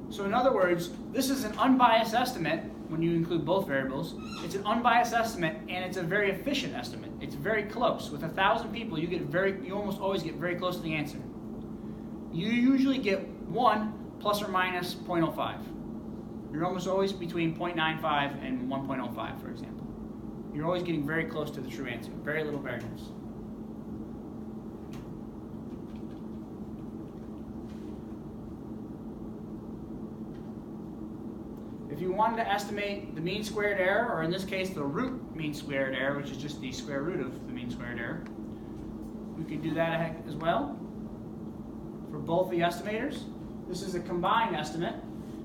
So in other words, this is an unbiased estimate when you include both variables. It's an unbiased estimate, and it's a very efficient estimate. It's very close. With 1,000 people, you almost always get very close to the answer. You usually get 1 plus or minus 0.05. You're almost always between 0.95 and 1.05, for example. You're always getting very close to the true answer. Very little variance. If you wanted to estimate the mean squared error, or in this case the root mean squared error, which is just the square root of the mean squared error, we can do that as well for both the estimators. This is a combined estimate.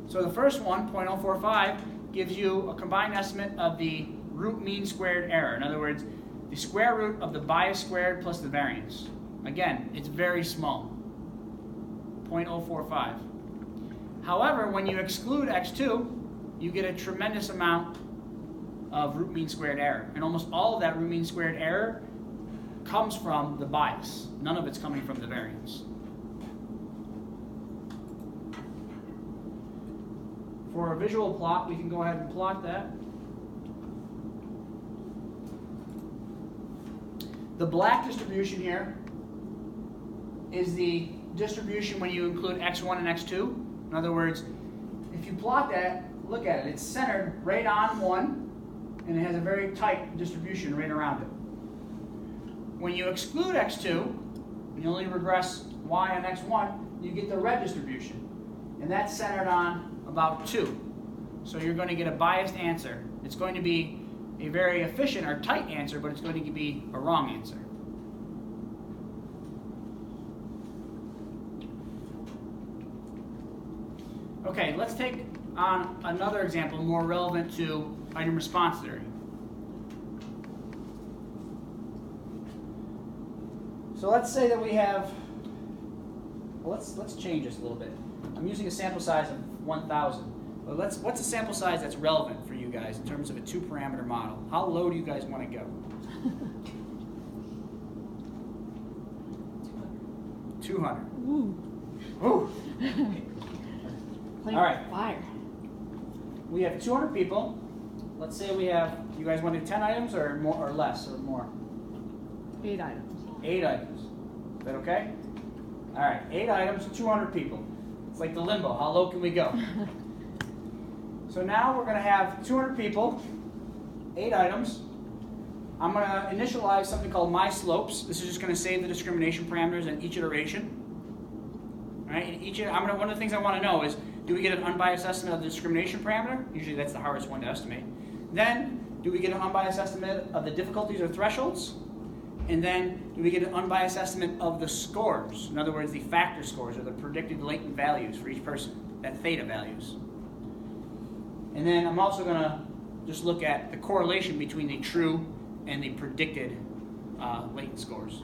So the first one, 0.045, gives you a combined estimate of the root mean squared error. In other words, the square root of the bias squared plus the variance. Again, it's very small, 0.045. However, when you exclude x2, you get a tremendous amount of root mean squared error. And almost all of that root mean squared error comes from the bias. None of it's coming from the variance. For a visual plot, we can go ahead and plot that. The black distribution here is the distribution when you include x1 and x2. In other words, if you plot that, look at it. It's centered right on 1, and it has a very tight distribution right around it. When you exclude x2, and you only regress y on x1, you get the red distribution. And that's centered on about 2. So you're going to get a biased answer. It's going to be a very efficient or tight answer, but it's going to be a wrong answer. Okay, let's take on another example more relevant to item response theory. So let's say that we have, well, let's change this a little bit. I'm using a sample size of 1,000. Well, what's a sample size that's relevant for you guys in terms of a 2-parameter model? How low do you guys want to go? 200. Ooh. Ooh. Playing All right. with fire. We have 200 people. Let's say we have, you guys want to do 10 items or more or less or more? 8 items. 8 items. Is that okay? All right, 8 items, 200 people. It's like the limbo. How low can we go? So now we're going to have 200 people, 8 items. I'm going to initialize something called my slopes. This is just going to save the discrimination parameters in each iteration. All right, one of the things I want to know is, do we get an unbiased estimate of the discrimination parameter? Usually that's the hardest one to estimate. Then, do we get an unbiased estimate of the difficulties or thresholds? And then, do we get an unbiased estimate of the scores? In other words, the factor scores, or the predicted latent values for each person, that theta values. And then I'm also going to just look at the correlation between the true and the predicted latent scores.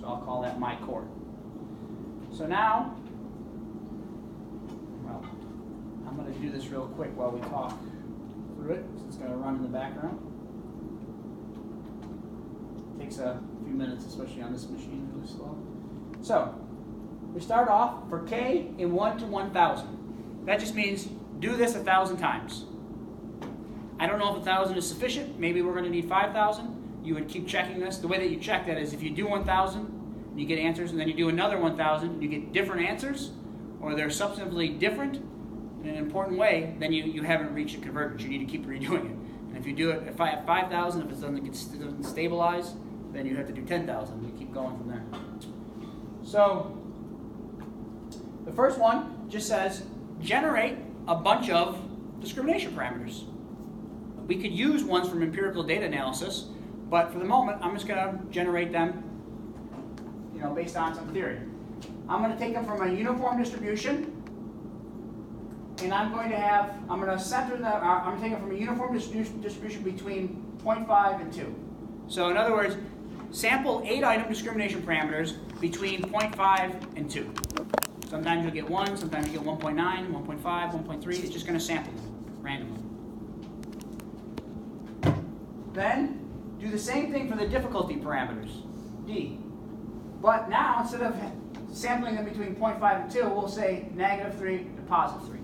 So I'll call that my core. So now, well, I'm going to do this real quick while we talk through it. So it's going to run in the background. It takes a few minutes, especially on this machine, really slow. So we start off for k in 1 to 1,000. That just means do this 1,000 times. I don't know if 1,000 is sufficient. Maybe we're going to need 5,000. You would keep checking this. The way that you check that is if you do 1,000, you get answers, and then you do another 1,000, you get different answers, or they're substantively different in an important way, then you haven't reached a convergence. You need to keep redoing it. And if you do it at 5,000, if it doesn't stabilize, then you have to do 10,000. You keep going from there. So the first one just says generate a bunch of discrimination parameters. We could use ones from empirical data analysis, but for the moment, I'm just going to generate them, based on some theory. I'm going to take them from a uniform distribution, and I'm going to center them. I'm going to take them from a uniform distribution between 0.5 and 2. So in other words, sample 8-item discrimination parameters between 0.5 and 2. Sometimes you'll get 1, sometimes you get 1.9, 1.5, 1.3. It's just going to sample them randomly. Then do the same thing for the difficulty parameters, D. But now, instead of sampling them between 0.5 and 2, we'll say -3 to +3.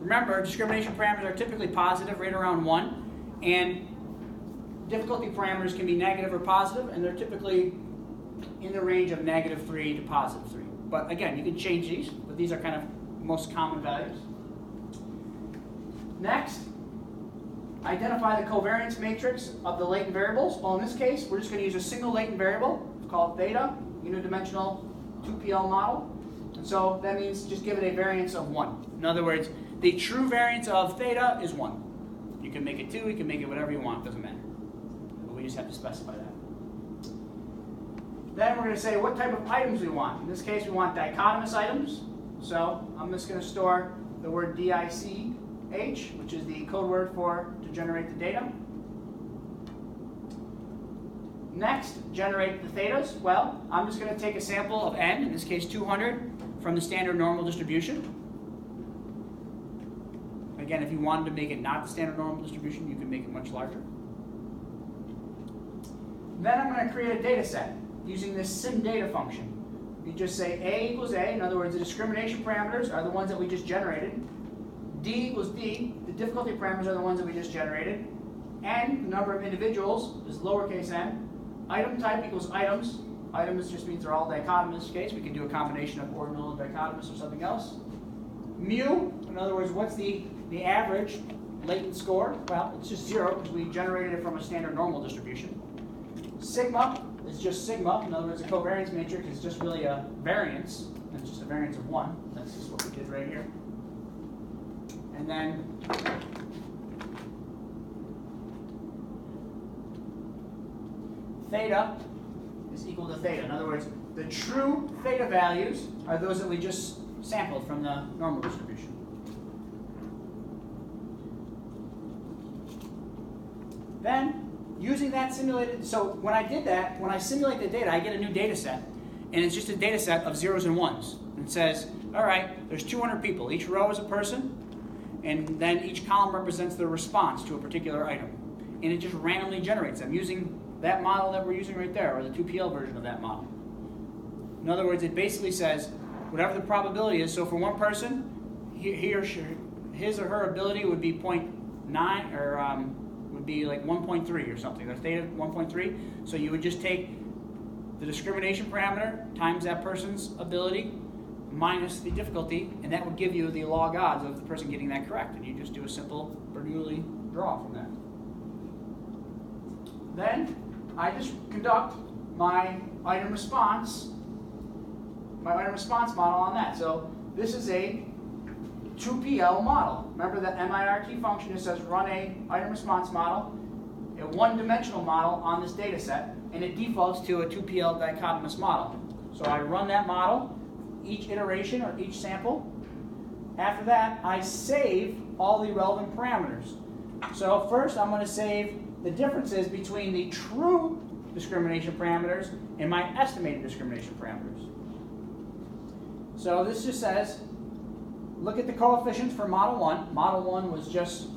Remember, discrimination parameters are typically positive, right around 1, and difficulty parameters can be negative or positive, and they're typically in the range of -3 to +3. But again, you can change these, but these are kind of most common values. Next, identify the covariance matrix of the latent variables. Well, in this case, we're just going to use a single latent variable. It's called theta, unidimensional 2PL model. And so that means just give it a variance of 1. In other words, the true variance of theta is 1. You can make it 2, you can make it whatever you want, doesn't matter. But we just have to specify that. Then we're going to say what type of items we want. In this case, we want dichotomous items. So I'm just going to store the word DICH, which is the code word to generate the data. Next, generate the thetas. Well, I'm just going to take a sample of n, in this case 200, from the standard normal distribution. Again, if you wanted to make it not the standard normal distribution, you can make it much larger. Then I'm going to create a data set using this SimData function. You just say A equals A. In other words, the discrimination parameters are the ones that we just generated. D equals D. The difficulty parameters are the ones that we just generated. N, the number of individuals, is lowercase n. Item type equals items. Items just means they're all dichotomous in this case. We can do a combination of ordinal and dichotomous or something else. Mu, in other words, what's the average latent score? Well, it's just 0 because we generated it from a standard normal distribution. Sigma is just sigma. In other words, the covariance matrix is just really a variance. It's just a variance of 1. That's just what we did right here. And then theta is equal to theta. In other words, the true theta values are those that we just sampled from the normal distribution. Then, using that simulated, so when I did that, when I simulate the data, I get a new data set, and it's just a data set of zeros and ones. It says, all right, there's 200 people. Each row is a person, and then each column represents their response to a particular item. And it just randomly generates them using that model that we're using right there, or the 2PL version of that model. In other words, it basically says whatever the probability is. So for one person, his or her ability would be 0.9, or would be like 1.3 or something. Their theta 1.3. So you would just take the discrimination parameter times that person's ability minus the difficulty, and that would give you the log odds of the person getting that correct. And you just do a simple Bernoulli draw from that. Then I just conduct my item response model on that. So this is a 2PL model. Remember that MIRT function just says run a item response model, a one-dimensional model on this data set, and it defaults to a 2PL dichotomous model. So I run that model, each iteration or each sample. After that, I save all the relevant parameters. So first I'm going to save the differences between the true discrimination parameters and my estimated discrimination parameters. So this just says, look at the coefficients for model 1. Model 1 was just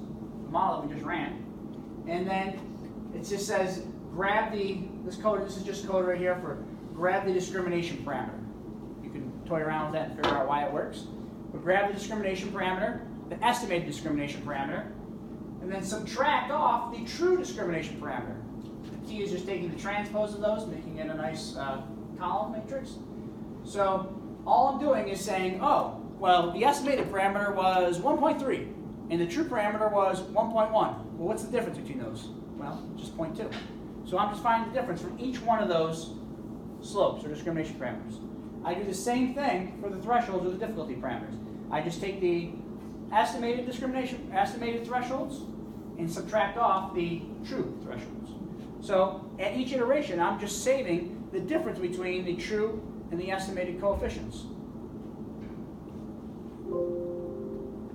the model that we just ran. And then it just says, grab this code, this is just code right here for grab the discrimination parameter. You can toy around with that and figure out why it works. But grab the discrimination parameter, the estimated discrimination parameter, and then subtract off the true discrimination parameter. The key is just taking the transpose of those, making it a nice column matrix. So all I'm doing is saying, oh, well, the estimated parameter was 1.3, and the true parameter was 1.1. Well, what's the difference between those? Well, just 0.2. So I'm just finding the difference from each one of those slopes or discrimination parameters. I do the same thing for the thresholds or the difficulty parameters. I just take the estimated thresholds and subtract off the true thresholds. So at each iteration, I'm just saving the difference between the true and the estimated coefficients.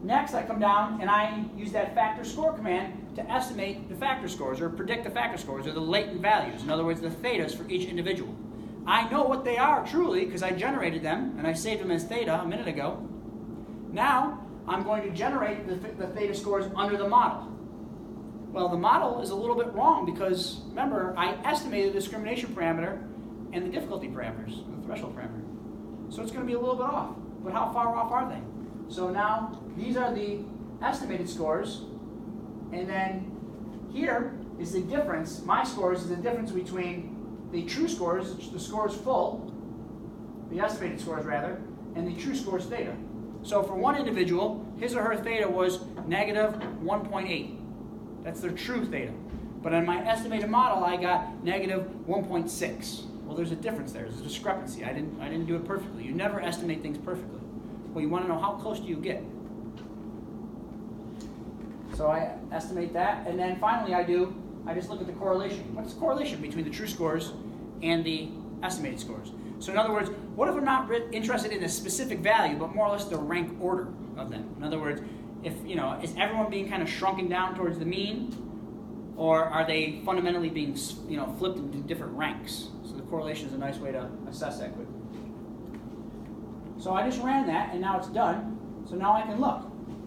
Next, I come down and I use that factor score command to estimate the factor scores or predict the factor scores or the latent values. In other words, the thetas for each individual. I know what they are truly because I generated them and I saved them as theta a minute ago. Now, I'm going to generate the theta scores under the model. Well, the model is a little bit wrong because, remember, I estimated the discrimination parameter and the difficulty parameters, the threshold parameter. So it's going to be a little bit off. But how far off are they? So now, these are the estimated scores. And then here is the difference. My scores is the difference between the true scores, the scores full, the estimated scores rather, and the true scores theta. So for one individual, his or her theta was negative 1.8. That's their true theta. But on my estimated model, I got negative 1.6. Well, there's a difference there. There's a discrepancy. I didn't do it perfectly. You never estimate things perfectly. Well, you want to know how close do you get. So I estimate that, and then finally I just look at the correlation. What's the correlation between the true scores and the estimated scores? So in other words, what if I'm not interested in a specific value, but more or less the rank order of them? In other words, if is everyone being kind of shrunken down towards the mean, or are they fundamentally being flipped into different ranks? So the correlation is a nice way to assess that quickly. So I just ran that, and now it's done. So now I can look.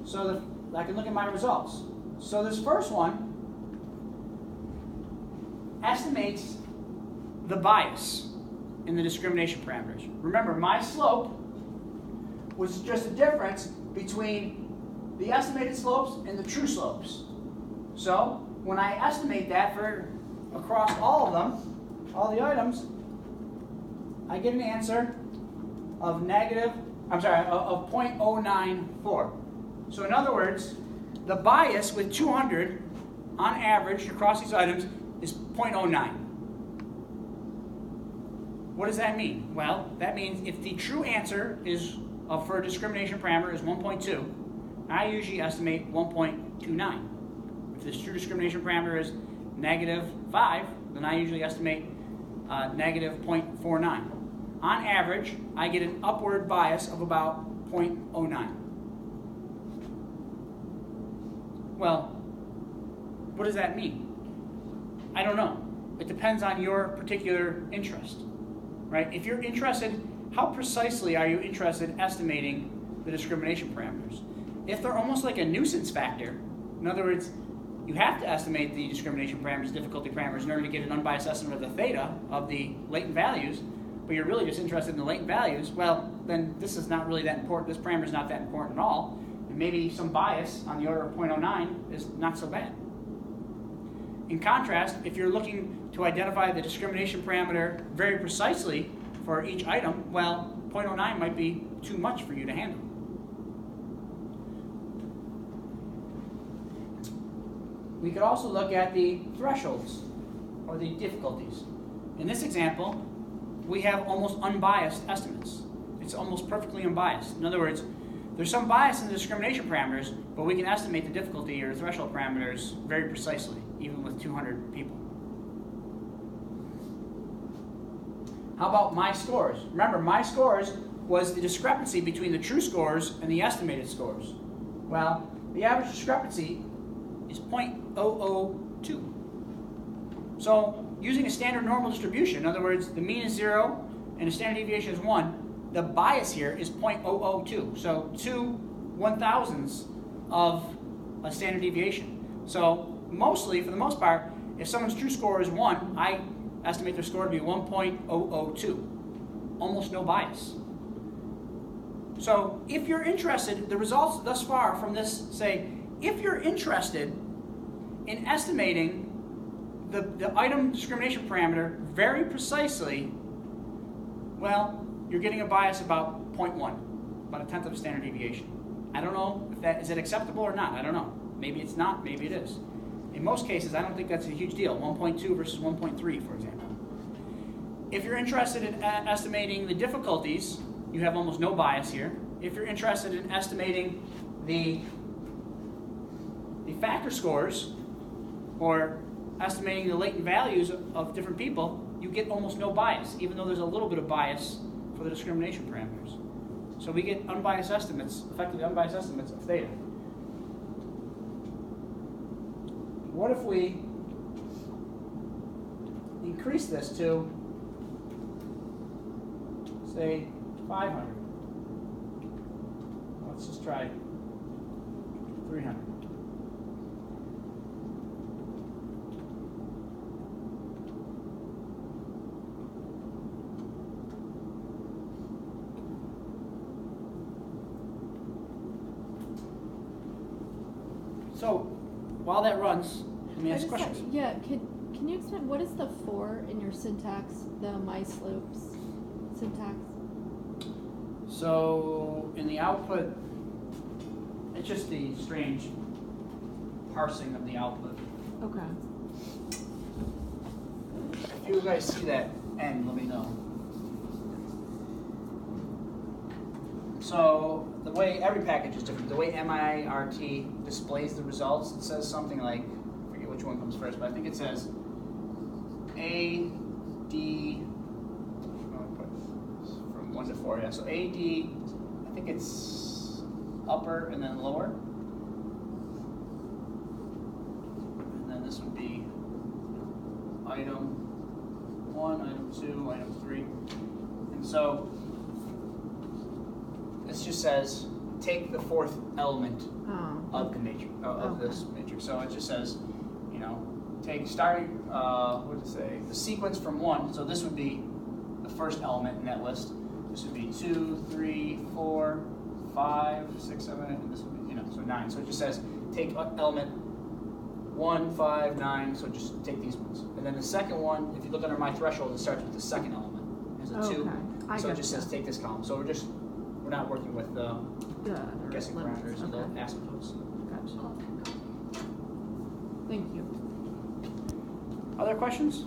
So I can look at my results. So this first one estimates the bias in the discrimination parameters. Remember, my slope was just a difference between the estimated slopes and the true slopes. So when I estimate that for across all of them, all the items, I get an answer of of 0.094. So in other words, the bias with 200 on average across these items is 0.09. What does that mean? Well, that means if the true answer is for a discrimination parameter is 1.2, I usually estimate 1.29. If this true discrimination parameter is -5, then I usually estimate -0.49. On average, I get an upward bias of about 0.09. Well, what does that mean? I don't know. It depends on your particular interest, right? If you're interested, how precisely are you interested in estimating the discrimination parameters? If they're almost like a nuisance factor, in other words, you have to estimate the discrimination parameters, difficulty parameters in order to get an unbiased estimate of the theta of the latent values, but you're really just interested in the latent values, well, then this is not really that important. This parameter is not that important at all. And maybe some bias on the order of 0.09 is not so bad. In contrast, if you're looking to identify the discrimination parameter very precisely for each item, well, 0.09 might be too much for you to handle. We could also look at the thresholds or the difficulties. In this example, we have almost unbiased estimates. It's almost perfectly unbiased. In other words, there's some bias in the discrimination parameters, but we can estimate the difficulty or threshold parameters very precisely, even with 200 people. How about my scores? Remember, my scores was the discrepancy between the true scores and the estimated scores. Well, the average discrepancy is 0.002. So using a standard normal distribution, in other words, the mean is 0 and the standard deviation is 1, the bias here is 0.002. So 2/1000ths of a standard deviation. So mostly, for the most part, if someone's true score is 1, I estimate their score to be 1.002. Almost no bias. So if you're interested, the results thus far from this say, if you're interested in estimating the item discrimination parameter very precisely, well, you're getting a bias about 0.1, about 1/10 of a standard deviation. I don't know if that is it acceptable or not. I don't know. Maybe it's not. Maybe it is. In most cases, I don't think that's a huge deal. 1.2 versus 1.3, for example. If you're interested in estimating the difficulties, you have almost no bias here. If you're interested in estimating the factor scores, or estimating the latent values of different people, you get almost no bias, even though there's a little bit of bias for the discrimination parameters. So we get unbiased estimates, effectively unbiased estimates of theta. What if we increase this to, say, 500? Let's just try 300. So, while that runs, let me ask questions. Yeah, can you explain, what is the for in your syntax, the my slopes syntax? So, in the output, it's just the strange parsing of the output. Okay. If you guys see that N, let me know. So the way every package is different. The way MIRT displays the results, it says something like, I forget which one comes first, but I think it says A, D, from 1 to 4, yeah. So A, D, I think it's upper and then lower. And then this would be item 1, item 2, item 3. And so this just says take the fourth element of the matrix, of this matrix. So it just says, you know, take starting, what does it say? The sequence from 1. So this would be the first element in that list. This would be 2, 3, 4, 5, 6, 7, and this would be, you know, so 9. So it just says take element 1, 5, 9. So just take these ones. And then the second one, if you look under my threshold, it starts with the second element. There's a 2. So it just says take this column. So we're not working with guessing parameters and the asymptotes. Gotcha. Thank you. Other questions?